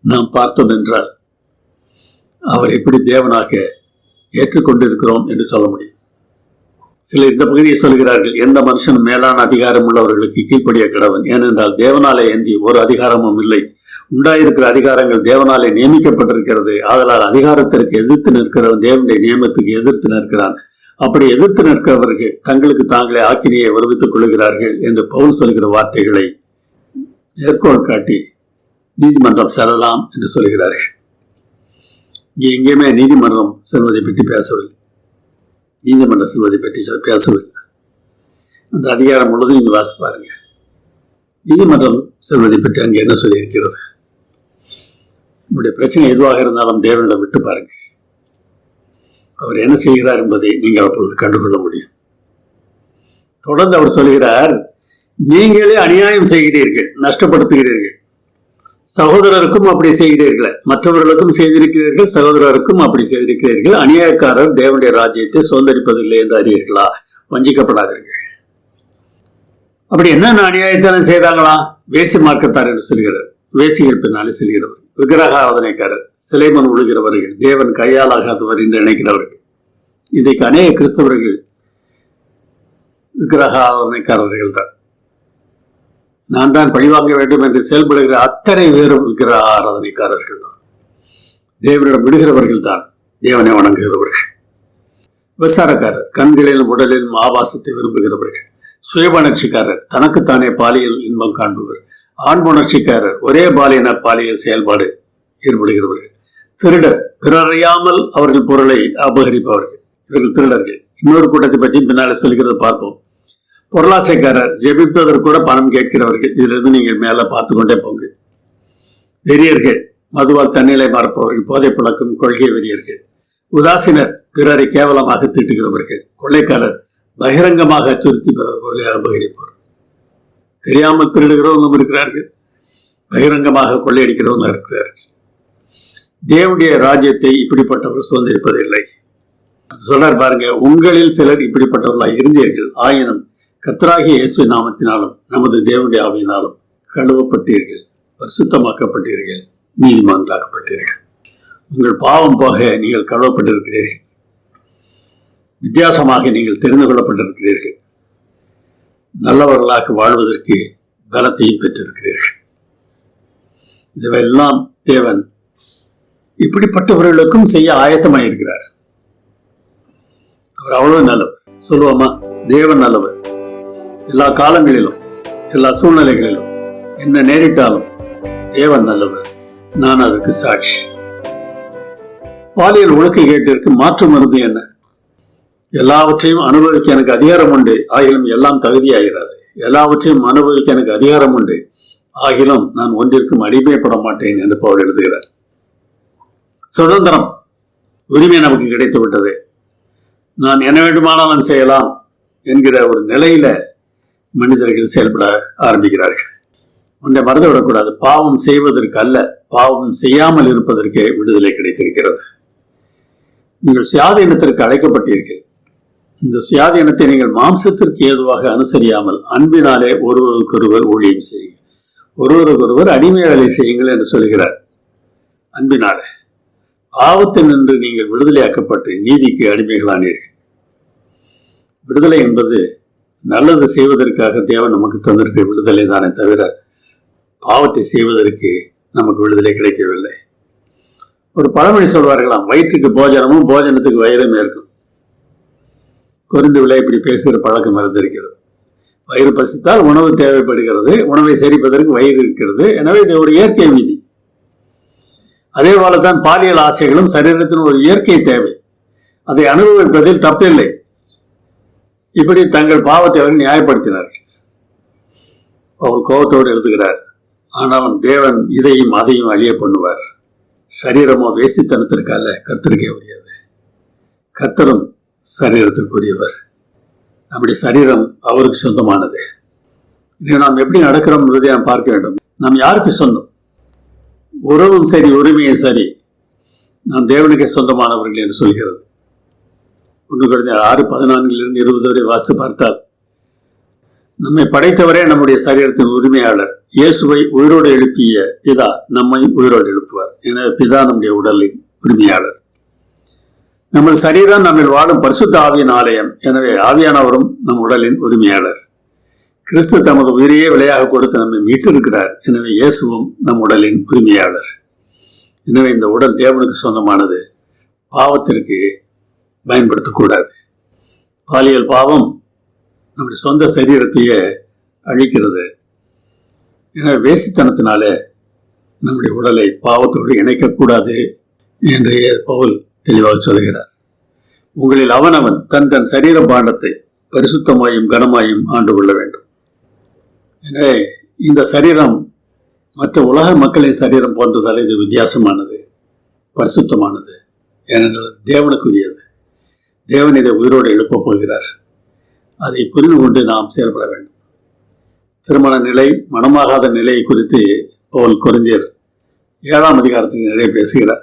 நாம் பார்த்தோம் என்றால் அவர் எப்படி தேவனாக ஏற்றுக்கொண்டிருக்கிறோம் என்று சொல்ல முடியும். சிலர் இந்த பகுதியை சொல்கிறார்கள், எந்த மனுஷனும் மேலான அதிகாரம் உள்ளவர்களுக்கு கீழ்ப்படிய கடவன். ஏனென்றால் தேவனாலே அன்றி ஒரு அதிகாரமும் இல்லை. உண்டாயிருக்கிற அதிகாரங்கள் தேவனாலே நியமிக்கப்பட்டிருக்கிறது. ஆதலால் அதிகாரத்திற்கு எதிர்த்து நிற்கிறவன் தேவனுடைய நியமத்துக்கு எதிர்த்து நிற்கிறான். அப்படி எதிர்த்து நிற்கிறவர்கள் தங்களுக்கு தாங்களே ஆக்கினியை வருவித்துக் கொள்கிறார்கள் என்று பவுல் சொல்கிற வார்த்தைகளை மேற்கோள் காட்டி நீதிமன்றம் செல்லலாம் என்று சொல்கிறார்கள். இங்கே எங்கேயுமே நீதிமன்றம் செல்வதை பற்றி பேசவில்லை, நீதிமன்றம் செல்வதை பற்றி பேசவில்லை. அந்த அதிகாரம் முழுவதும் இங்கு வாசித்து பாருங்க. நீதிமன்றம் செல்வதை பற்றி அங்கே என்ன சொல்லியிருக்கிறது? உங்களுடைய பிரச்சனை எதுவாக இருந்தாலும் தேவனிடம் விட்டு பாருங்க. அவர் என்ன செய்கிறார் என்பதை நீங்கள் அப்பொழுது கண்டுகொள்ள முடியும். தொடர்ந்து அவர் சொல்கிறார், நீங்களே அநியாயம் செய்கிறீர்கள், நஷ்டப்படுத்துகிறீர்கள். சகோதரருக்கும் அப்படி செய்கிறீர்கள், மற்றவர்களுக்கும் செய்திருக்கிறீர்கள், சகோதரருக்கும் அப்படி செய்திருக்கிறீர்கள். அநியாயக்காரர் தேவனுடைய ராஜ்யத்தை சுதந்திரிப்பதில்லை என்று அறியீர்களா? வஞ்சிக்கப்படாதீர்கள். அப்படி என்னென்ன அநியாயத்தான செய்தாங்களா? வேசி மார்க்கத்தார் என்று சொல்கிறார். வேசிகள் பின்னாலே செல்கிறவர், விக்கிரக ஆராதனைக்காரர், சிலைமன் உழுகிறவர்கள், தேவன் கையால் ஆகாதவர் என்று நினைக்கிறவர்கள். இன்றைக்கு அநேக கிறிஸ்தவர்கள் விக்கிரக ஆராதனைக்காரர்கள் தான். நான் தான் பழிவாங்க வேண்டும் என்று செயல்படுகிற அத்தனை பேரும் விக்கிரக ஆராதனைக்காரர்கள் தான். தேவனிடம் விடுகிறவர்கள் தான் தேவனை வணங்குகிறவர்கள். விசாரக்காரர், கண்களிலும் உடலிலும் ஆபாசத்தை விரும்புகிறவர்கள். சுயபுணர்ச்சிக்காரர், தனக்குத்தானே பாலியல் இன்பம் காண்பவர். ஆண்புணர்ச்சிக்காரர், ஒரே பாலியன பாலியல் செயல்பாடு ஈடுபடுகிறவர்கள். திருடர், பிறறியாமல் அவர்கள் பொருளை அபகரிப்பவர்கள். இவர்கள் திருடர்கள். இன்னொரு கூட்டத்தை பற்றி பின்னாலே சொல்கிறது பார்ப்போம். பொருளாசைக்காரர், ஜெபிப்பதற்கு கூட பணம் கேட்கிறவர்கள். இதிலிருந்து நீங்கள் மேல பார்த்து கொண்டே போங்க. வெறியர்கள், மதுவால் தண்ணீரை மறப்பவர்கள், போதை பழக்கம் கொள்கை வெறியர்கள். உதாசீனர், பிறரை கேவலமாக திட்டுகிறவர்கள். கொள்ளைக்காரர், பகிரங்கமாக அச்சுறுத்தி பிறர் பொருளை அபகரிப்பவர். தெரியாமல் திருடுகிறவங்களும் இருக்கிறார்கள், பகிரங்கமாக கொள்ளையடிக்கிறவங்களும் இருக்கிறார்கள். தேவனுடைய ராஜ்யத்தை இப்படிப்பட்டவர்கள் சுதந்திரிப்பதில்லை. சொல்றார் பாருங்க, உங்களில் சிலர் இப்படிப்பட்டவர்களாக இருந்தீர்கள். ஆயினும் கர்த்தராகிய இயேசு நாமத்தினாலும் நமது தேவனுடைய ஆவியினாலும் கழுவப்பட்டீர்கள், பரிசுத்தமாக்கப்பட்டீர்கள், நீதிமான்களாக்கப்பட்டீர்கள். உங்கள் பாவம் போக நீங்கள் கழுவப்பட்டிருக்கிறீர்கள். வித்தியாசமாக நீங்கள் தெரிந்து கொள்ளப்பட்டிருக்கிறீர்கள். நல்லவர்களாக வாழ்வதற்கு பலத்தையும் பெற்றிருக்கிறீர்கள். இதுவெல்லாம் தேவன் இப்படிப்பட்டவர்களுக்கும் செய்ய ஆயத்தமாயிருக்கிறார். அவர் அவ்வளவு நல்லவர். சொல்லுவோமா? தேவன் நல்லவர். எல்லா காலங்களிலும், எல்லா சூழ்நிலைகளிலும், என்ன நேரிட்டாலும் தேவன் நல்லவர். நான் அதற்கு சாட்சி. பாலியல் ஒழுக்கக்கேட்டிற்கு மாற்று மருந்து என்ன? எல்லாவற்றையும் அனுபவிக்க எனக்கு அதிகாரம் உண்டு, ஆகிலும் எல்லாம் தகுதியாகிறது. எல்லாவற்றையும் அனுபவிக்க எனக்கு அதிகாரம் உண்டு, ஆகிலும் நான் ஒன்றிற்கும் அடிமைப்பட மாட்டேன் என்று பவுல் எழுதுகிறார். சுதந்திரம், உரிமை நமக்கு கிடைத்து விட்டது. நான் என்ன வேண்டுமானாலும் செய்யலாம் என்கிற ஒரு நிலையில மனிதர்கள் செயல்பட ஆரம்பிக்கிறார்கள். ஒன்றை மறந்து விடக்கூடாது. பாவம் செய்வதற்கு அல்ல, பாவம் செய்யாமல் இருப்பதற்கே விடுதலை கிடைத்திருக்கிறது. நீங்கள் சுயாதீனத்திற்கு அழைக்கப்பட்டீர்கள். இந்த சுயாதீனத்தை நீங்கள் மாம்சத்திற்கு ஏதுவாக அனுசரியாமல் அன்பினாலே ஒருவருக்கொருவர் ஊழியம் செய்யுங்கள், ஒருவருக்கொருவர் அடிமை வேலை செய்யுங்கள் என்று சொல்கிறார். அன்பினாலே பாவத்தில் நின்று நீங்கள் விடுதலையாக்கப்பட்டு நீதிக்கு அடிமைகளானீர்கள். விடுதலை என்பது நல்லது செய்வதற்காக தேவன் நமக்கு தந்திருக்கிற விடுதலை தானே தவிர பாவத்தை செய்வதற்கு நமக்கு விடுதலை கிடைக்கவில்லை. ஒரு பழமொழி சொல்வார்களாம், வயிற்றுக்கு போஜனமும் போஜனத்துக்கு வயிறும் இருக்கும். கொரிந்துவிலே இப்படி பேசுகிற பழக்கம் இருந்திருக்கிறது. வயிறு பசித்தால் உணவு தேவைப்படுகிறது, உணவை செரிப்பதற்கு வயிறு இருக்கிறது. எனவே இது ஒரு இயற்கை விதி. அதே போலதான் பாலியல் ஆசைகளும் சரீரத்தின் ஒரு இயற்கை தேவை. அதை அனுபவிப்பதில் தப்பில்லை. இப்படி தங்கள் பாவத்தை அவர் நியாயப்படுத்தினார்கள். அவர் கோபத்தோடு எழுதுகிறார், ஆனாலும் தேவன் இதையும் அதையும் அழிய பண்ணுவார். சரீரமோ வேசித்தனத்திற்கால கர்த்தருக்கே உரியது. கர்த்தரும் சரீரத்திற்குரியவர். நம்முடைய சரீரம் அவருக்கு சொந்தமானது. நாம் எப்படி நடக்கிறோம் என்பதை நாம் பார்க்க வேண்டும். நாம் யாருக்கு சொந்தம்? உறவும் சரி, உரிமையும் சரி, நாம் தேவனுக்கே சொந்தமானவர்கள் என்று சொல்கிறது. 1 Corinthians 6:14 வரை வாசித்து பார்த்தால், நம்மை படைத்தவரே நம்முடைய சரீரத்தின் உரிமையாளர். இயேசுவை உயிரோடு எழுப்பிய பிதா நம்மை உயிரோடு எழுப்புவார். எனவே பிதா நம்முடைய உடலின் உரிமையாளர். நமது சரீரம் நம்மில் வாழும் பரிசுத்த ஆவியின் ஆலயம். எனவே ஆவியானவரும் நம் உடலின் உரிமையாளர். கிறிஸ்து தமது உயிரையே விலையாக கொடுத்து நம்மை மீட்டிருக்கிறார். எனவே இயேசுவும் நம் உடலின் உரிமையாளர். எனவே இந்த உடல் தேவனுக்கு சொந்தமானது. பாவத்திற்கு பயன்படுத்தக்கூடாது. பாலியல் பாவம் நம்முடைய சொந்த சரீரத்தையே அழிக்கிறது. எனவே வேசித்தனத்தினால நம்முடைய உடலை பாவத்தோடு இணைக்கக்கூடாது என்று பவுல் தெளிவாக சொல்கிறார். உங்களில் அவனவன் தன் தன் சரீர பாண்டத்தை பரிசுத்தமாயும் கனமாயும் ஆண்டு கொள்ள வேண்டும். எனவே இந்த சரீரம் மற்ற உலக மக்களின் சரீரம் போன்றதால் இது வித்தியாசமானது, பரிசுத்தமானது. ஏனென்றால் தேவனுக்குரியது. தேவன் இதை உயிரோடு எழுப்பப் போகிறார். அதை புரிந்து கொண்டு நாம் செயல்பட வேண்டும். திருமண நிலை, மனமாகாத நிலையை குறித்து பவுல் கொரிந்தியர் 7ஆம் அதிகாரத்தில் நிறைய பேசுகிறார்.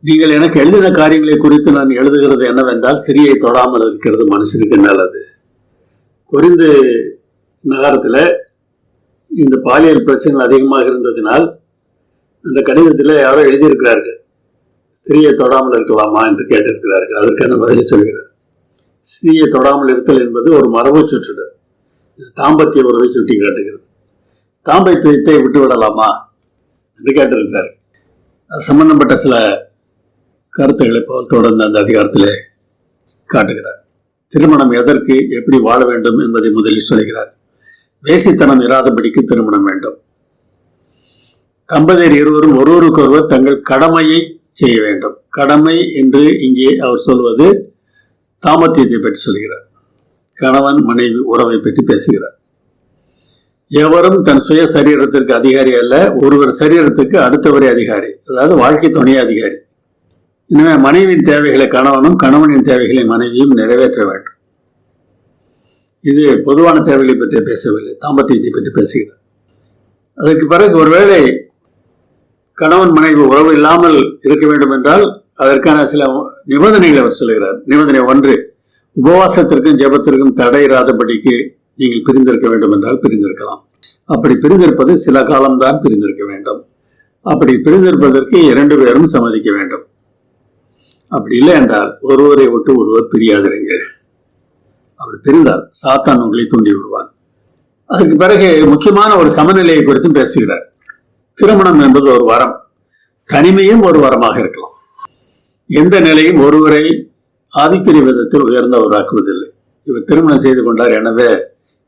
நீங்கள் எனக்கு எழுதின காரியங்களை குறித்து நான் எழுதுகிறது என்னவென்றால், ஸ்திரியை தொடாமல் இருக்கிறது மனுஷனுக்கு நல்லது. கொரிந்து நகரத்தில் இந்த பாலியல் பிரச்சனைகள் அதிகமாக இருந்ததினால் அந்த கடிதத்தில் யாரோ எழுதியிருக்கிறார்கள், ஸ்திரியை தொடாமல் இருக்கலாமா என்று கேட்டிருக்கிறார்கள். அதற்கான பதிலை சொல்கிறார். ஸ்திரியை தொடாமல் இருத்தல் என்பது ஒரு மரபு சுற்றுதல். இது தாம்பத்திய உறவை சுட்டி காட்டுகிறது. தாம்பத்தியத்தை விட்டுவிடலாமா என்று கேட்டிருக்கிறார். அது சம்பந்தப்பட்ட சில கருத்துக்களை போல் தொடர்ந்து அந்த அதிகாரத்திலே காட்டுகிறார். திருமணம் எதற்கு, எப்படி வாழ வேண்டும் என்பதை முதலில் சொல்கிறார். வேசித்தனம் இராதபடிக்கு திருமணம் வேண்டும். தம்பதியர் இருவரும் ஒருவருக்கொருவர் தங்கள் கடமையை செய்ய வேண்டும். கடமை என்று இங்கே அவர் சொல்வது தாம்பத்தியத்தை பற்றி சொல்கிறார். கணவன் மனைவி உறவை பற்றி பேசுகிறார். எவரும் தன் சுய சரீரத்திற்கு அதிகாரி அல்ல, ஒருவர் சரீரத்துக்கு அடுத்தவரே அதிகாரி, அதாவது வாழ்க்கை துணையே அதிகாரி. எனவே மனைவியின் தேவைகளை கணவனும், கணவனின் தேவைகளை மனைவியும் நிறைவேற்ற வேண்டும். இது பொதுவான தேவைகளை பற்றி பேசவில்லை, தாம்பத்தியத்தை பற்றி பேசுகிறார். அதற்கு பிறகு ஒருவேளை கணவன் மனைவி உறவு இல்லாமல் இருக்க வேண்டும் என்றால் அதற்கான சில நிபந்தனைகளை அவர் சொல்கிறார். நிபந்தனை 1, உபவாசத்திற்கும் ஜெபத்திற்கும் தடையிராதபடிக்கு நீங்கள் பிரிந்திருக்க வேண்டும் என்றால் பிரிந்திருக்கலாம். அப்படி பிரிந்திருப்பது சில காலம்தான் பிரிந்திருக்க வேண்டும். அப்படி பிரிந்திருப்பதற்கு 2 பேரும் சம்மதிக்க வேண்டும். அப்படி இல்லை என்றால் ஒருவரை விட்டு ஒருவர் பிரியாதிருங்க. அப்படி பிரிந்தால் சாத்தான் உங்களை தூண்டி விடுவான். அதுக்கு பிறகு முக்கியமான ஒரு சமநிலையை குறித்து பேசுகிறார். திருமணம் என்பது ஒரு வரம், தனிமையும் ஒரு வரமாக இருக்கலாம். எந்த நிலையும் ஒருவரை ஆதிக்கிற விதத்தில் உயர்ந்தவராக்குவதில்லை. இவர் திருமணம் செய்து கொண்டார் எனவே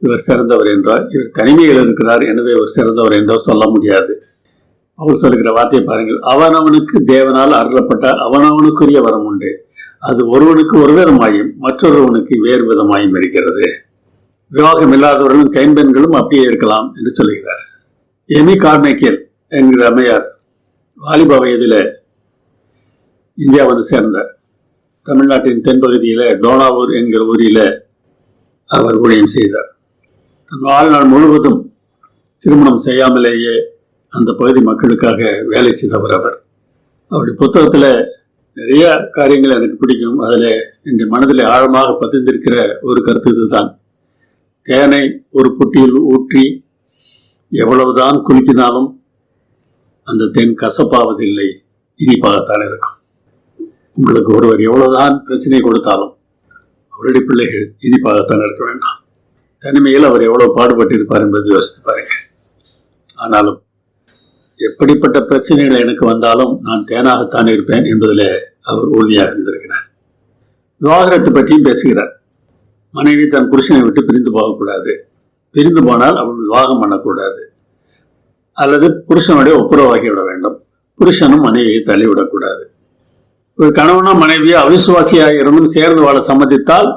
இவர் சிறந்தவர் என்றால், இவர் தனிமையில் இருக்கிறார் எனவே இவர் சிறந்தவர் என்றோ சொல்ல முடியாது. அவர் சொல்லுகிற வார்த்தையை பாருங்கள். அவனவனுக்கு தேவனால் அருளப்பட்ட அவனவனுக்குரிய வரம் உண்டு. அது ஒருவனுக்கு ஒரு விதமாயும் மற்றொருவனுக்கு வேறு விதமாயும் இருக்கிறது. விவாகம் இல்லாதவர்களும் கைம்பெண்களும் அப்படியே இருக்கலாம் என்று சொல்லுகிறார். எமி கார்னேக்கியல் என்கிற அம்மையார் வாலிப வயதில் இந்தியா வந்து சேர்ந்தார். தமிழ்நாட்டின் தென்பகுதியில் டோனாவூர் என்கிற ஊரில் அவர் ஊழியம் செய்தார். தன் வாழ்நாள் முழுவதும் திருமணம் செய்யாமலேயே அந்த பகுதி மக்களுக்காக வேலை செய்தவர் அவர். அவருடைய புத்தகத்தில் நிறைய காரியங்கள் எனக்கு பிடிக்கும். அதில் என் மனதில் ஆழமாக பதிந்திருக்கிற ஒரு கருத்து இதுதான். தேனை ஒரு புட்டியில் ஊற்றி எவ்வளவுதான் குலுக்கினாலும் அந்த தேன் கசப்பாவதில்லை, இனிப்பாகத்தான் இருக்கும். உங்களுக்கு ஒருவர் எவ்வளவுதான் பிரச்சனை கொடுத்தாலும் அவருடைய பிள்ளைகள் இனிப்பாகத்தான் இருக்க வேண்டாம். தனிமையில் அவர் எவ்வளவு பாடுபட்டிருப்பார் என்பதை யோசித்து பாருங்க. ஆனாலும் எப்படிப்பட்ட பிரச்சனைகள் எனக்கு வந்தாலும் நான் தேனாகத்தான் இருப்பேன் என்பதில் அவர் உறுதியாக இருந்திருக்கிறார். விவாகரத்து பற்றியும் பேசுகிறார். மனைவி தன் புருஷனை விட்டு பிரிந்து போகக்கூடாது. பிரிந்து போனால் அவள் விவாகம் பண்ணக்கூடாது. அல்லது புருஷனுடைய ஒப்புரவாகிவிட வேண்டும். புருஷனும் மனைவியை தள்ளிவிடக்கூடாது. ஒரு கணவனோ மனைவியோ அவிசுவாசியாக இருந்தும் சேர்ந்து வாழ சம்மதித்தால்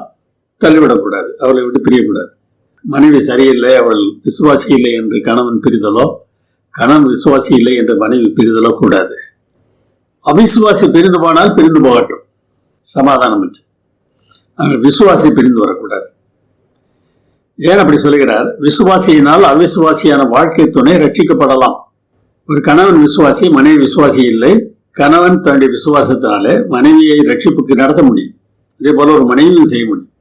தள்ளிவிடக்கூடாது, அவளை விட்டு பிரியக்கூடாது. மனைவி சரியில்லை, அவள் விசுவாசி இல்லை என்று கணவன் பிரிதலோ, கணவன் விசுவாசி இல்லை என்று மனைவி பிரிதலோ கூடாது. அவிசுவாசி பிரிந்து போனால் பிரிந்து போகட்டும், சமாதானம் முக்கியம். விசுவாசி பிரிந்து வரக்கூடாது. ஏன் அப்படி சொல்லுகிறார்? விசுவாசியினால் அவிசுவாசியான வாழ்க்கை துணை ரட்சிக்கப்படலாம். ஒரு கணவன் விசுவாசி, மனைவி விசுவாசி இல்லை. கணவன் தன்னுடைய விசுவாசத்தினாலே மனைவியை ரட்சிப்புக்கு நடத்த முடியும். இதே போல ஒரு மனைவியும் செய்ய முடியும்.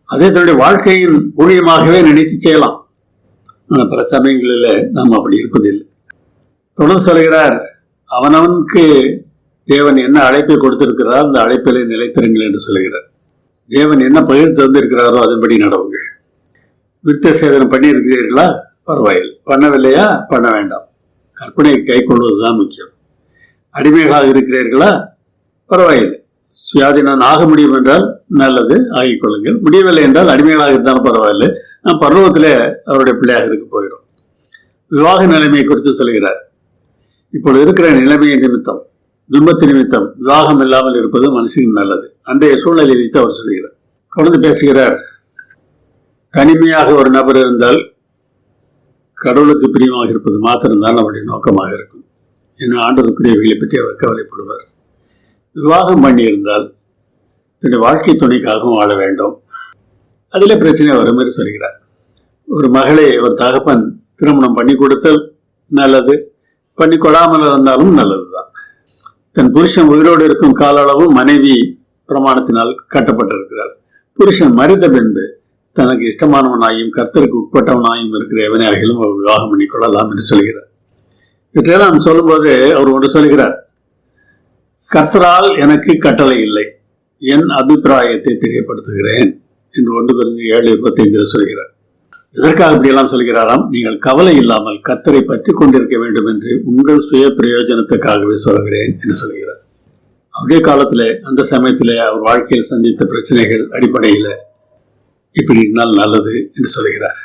அதே தன்னுடைய வாழ்க்கையின் ஊழியமாகவே நினைத்து செய்யலாம். ஆனால் பல சமயங்களில் நாம் அப்படி இருப்பதில்லை. தொடர்ந்து சொல்கிறார், அவனவனுக்கு தேவன் என்ன அழைப்பை கொடுத்திருக்கிறார் அந்த அழைப்பிலே நிலைத்திருங்கள் என்று சொல்கிறார். தேவன் என்ன பகிர்ந்து தந்திருக்கிறாரோ அதன்படி நடவுங்கள். விருத்த சேதனம் பண்ணியிருக்கிறீர்களா? பரவாயில்லை. பண்ணவில்லையா? பண்ண வேண்டாம். கற்பனையை கை கொள்வதுதான் முக்கியம். அடிமைகளாக இருக்கிறீர்களா? பரவாயில்லை. சுயாதீனம் ஆக முடியும் என்றால் நல்லது, ஆகிக்கொள்ளுங்கள். முடியவில்லை என்றால் அடிமைகளாக இருந்தாலும் பரவாயில்லை. நாம் பருவத்தில் அவருடைய பிள்ளையாக இருக்க போகிறோம். விவாக நிலைமையை குறித்து சொல்கிறார். இப்பொழுது இருக்கிற நிலைமையை நிமித்தம், துன்பத்து நிமித்தம் விவாகம் இல்லாமல் இருப்பது மனுஷனுக்கு நல்லது. அன்றைய சூழ்நிலை வைத்து அவர் சொல்கிறார். தொடர்ந்து பேசுகிறார். தனிமையாக ஒரு நபர் இருந்தால் கடவுளுக்கு பிரியமாக இருப்பது மாத்திரம்தான் அவருடைய நோக்கமாக இருக்கும். இன்னும் ஆண்டவருக்குரியவைகளை பற்றி அவர் கவலைப்படுவார். விவாகம் பண்ணியிருந்தால் தன்னுடைய வாழ்க்கை துணைக்காகவும் வாழ வேண்டும். அதிலே பிரச்சனை வரும் மாதிரி சொல்கிறார். ஒரு மகளை ஒரு தகப்பன் திருமணம் பண்ணி கொடுத்தல் நல்லது, பண்ணி கொடாமல் இருந்தாலும் நல்லதுதான். தன் புருஷன் உயிரோடு இருக்கும் கால அளவு மனைவி பிரமாணத்தினால் கட்டப்பட்டிருக்கிறார். புருஷன் மரித்த பின்பு தனக்கு இஷ்டமானவனாயும் கர்த்தருக்கு உட்பட்டவனாயும் இருக்கிற எவனையாகிலும் அவர் விவாகம் பண்ணிக்கொள்ளலாம் என்று சொல்கிறார். இவற்றையெல்லாம் சொல்லும்போது அவர் ஒன்று சொல்கிறார், கர்த்தரால் எனக்கு கட்டளை இல்லை, என் அபிப்பிராயத்தை தெரியப்படுத்துகிறேன் என்று 1 Corinthians 7:25 சொல்கிறார். இதற்காக இப்படியெல்லாம் சொல்கிறாராம், நீங்கள் கவலை இல்லாமல் கர்த்தரை பற்றி கொண்டிருக்க வேண்டும் என்று உங்கள் சுய பிரயோஜனத்துக்காகவே சொல்கிறேன் என்று சொல்கிறார். அவருடைய காலத்தில் அந்த சமயத்தில் அவர் வாழ்க்கையில் சந்தித்த பிரச்சனைகள் அடிப்படையில் இப்படி இருந்தால் நல்லது என்று சொல்கிறார்.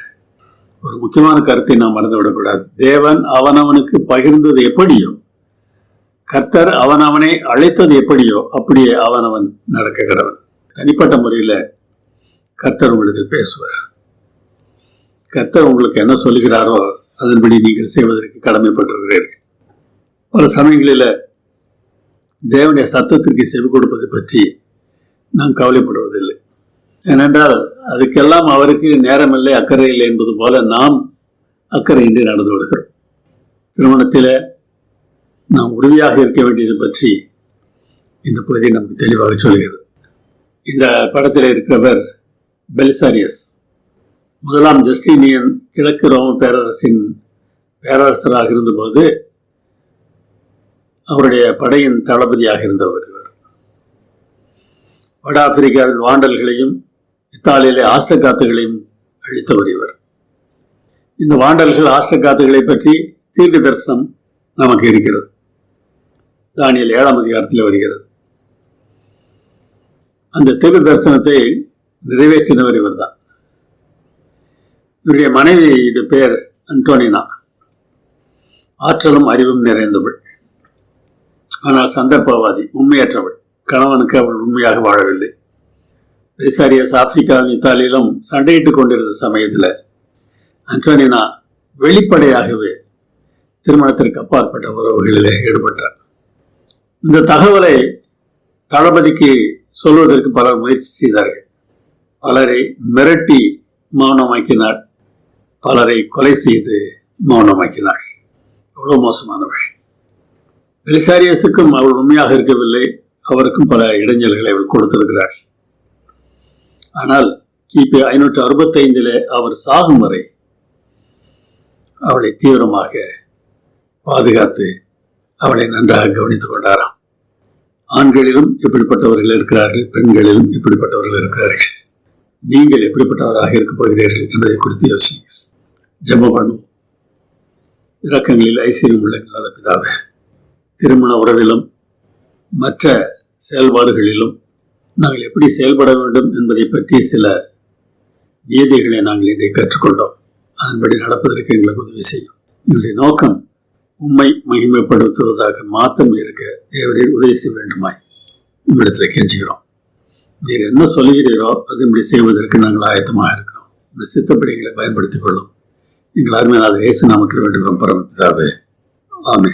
ஒரு முக்கியமான கருத்தை நாம் மறந்துவிடக்கூடாது. தேவன் அவனவனுக்கு பகிர்ந்தது எப்படியோ, கர்த்தர் அவனவனை அழைத்தது எப்படியோ அப்படியே அவனவன் நடக்க கடவன். தனிப்பட்ட முறையில் கர்த்தர் உங்களிடத்தில் பேசுவார். கர்த்தர் உங்களுக்கு என்ன சொல்லுகிறாரோ அதன்படி நீங்கள் செய்வதற்கு கடமைப்பட்டிருக்கிறீர்கள். பல சமயங்களில் தேவனுடைய சத்தத்திற்கு செவி கொடுப்பது பற்றி நாம் கவலைப்படுவதில்லை. ஏனென்றால் அதுக்கெல்லாம் அவருக்கு நேரமில்லை, அக்கறை இல்லை என்பது போல நாம் அக்கறையின்றி நடந்து விடுகிறோம். திருமணத்தில் நாம் உறுதியாக இருக்க வேண்டியது பற்றி இந்த பகுதி நமக்கு தெளிவாக சொல்கிறது. இந்த படத்தில் இருக்கிறவர் பெலிசாரியஸ். 1ஆம் ஜஸ்டினியன் கிழக்கு ரோம பேரரசின் பேரரசராக இருந்தபோது அவருடைய படையின் தளபதியாக இருந்தவர் இவர். வட ஆப்பிரிக்காவில் வாண்டல்களையும் இத்தாலியிலே ஆஸ்டகாத்துகளையும் அழித்தவர் இவர். இந்த வாண்டல்கள் ஆஸ்டகாத்துகளை பற்றி தீர்க்க தரிசனம் நமக்கு இருக்கிறது. தானியேல் 7ஆம் அதிகாரத்தில் வருகிறது. அந்த தீர்க்க தரிசனத்தை நிறைவேற்றினவர் இவர் தான். இவருடைய மனைவியுடைய பெயர் அன்டோனினா. ஆற்றலும் அறிவும் நிறைந்தவள், ஆனால் சந்தர்ப்பவாதி, உண்மையற்றவள். கணவனுக்கு அவள் உண்மையாக வாழவில்லை. பெலிசாரியஸ் ஆப்பிரிக்காவிலும் இத்தாலியிலும் சண்டையிட்டுக் கொண்டிருந்த சமயத்தில் அன்டோனினா வெளிப்படையாகவே திருமணத்திற்கு அப்பாற்பட்ட உறவுகளிலே ஈடுபட்டார். இந்த தகவலை தளபதிக்கு சொல்வதற்கு பலர் முயற்சி செய்தார்கள். பலரை மிரட்டி மௌனமாக்கினாள், பலரை கொலை செய்து மௌனமாக்கினாள். அவ்வளவு மோசமானவள். பெலிசாரியஸுக்கும் அவள் உண்மையாக இருக்கவில்லை, அவருக்கும் பல இடைஞ்சல்களை அவள் கொடுத்திருக்கிறார். ஆனால் கிபி 565 அவர் சாகும் வரை அவளை தீவிரமாக பாதுகாத்து அவளை நன்றாக கவனித்துக் கொண்டாராம். ஆண்களிலும் இப்படிப்பட்டவர்கள் இருக்கிறார்கள், பெண்களிலும் இப்படிப்பட்டவர்கள் இருக்கிறார்கள். நீங்கள் எப்படிப்பட்டவராக இருக்க போகிறீர்கள் என்பதை குறித்து யோசிங்கள். ஜெபம் பண்ணும். இரக்கங்களில் ஐஸ்வர்யம் உள்ள நல்ல பிதாவே, திருமண உறவிலும் மற்ற செயல்பாடுகளிலும் நாங்கள் எப்படி செயல்பட வேண்டும் என்பதை பற்றி சில நீதிகளை நாங்கள் இன்றை கற்றுக்கொண்டோம். அதன்படி நடப்பதற்கு எங்களுக்கு உதவி செய்யும். எங்களுடைய நோக்கம் உம்மை மகிமைப்படுத்துவதாக மாத்திரம் இருக்க தேவரீர் உதவி செய்ய வேண்டுமாய் உங்களிடத்தில் கெஞ்சுகிறோம். நீர் என்ன சொல்லுகிறீரோ அதன்படி செய்வதற்கு நாங்கள் ஆயத்தமாக இருக்கிறோம். இந்த சித்தப்படிகளை பயன்படுத்திக் கொள்ளும். எங்கள் அருமையானவர் இயேசு நாமத்தில் வேண்டுகிறோம் பரமபிதாவே. ஆமென்.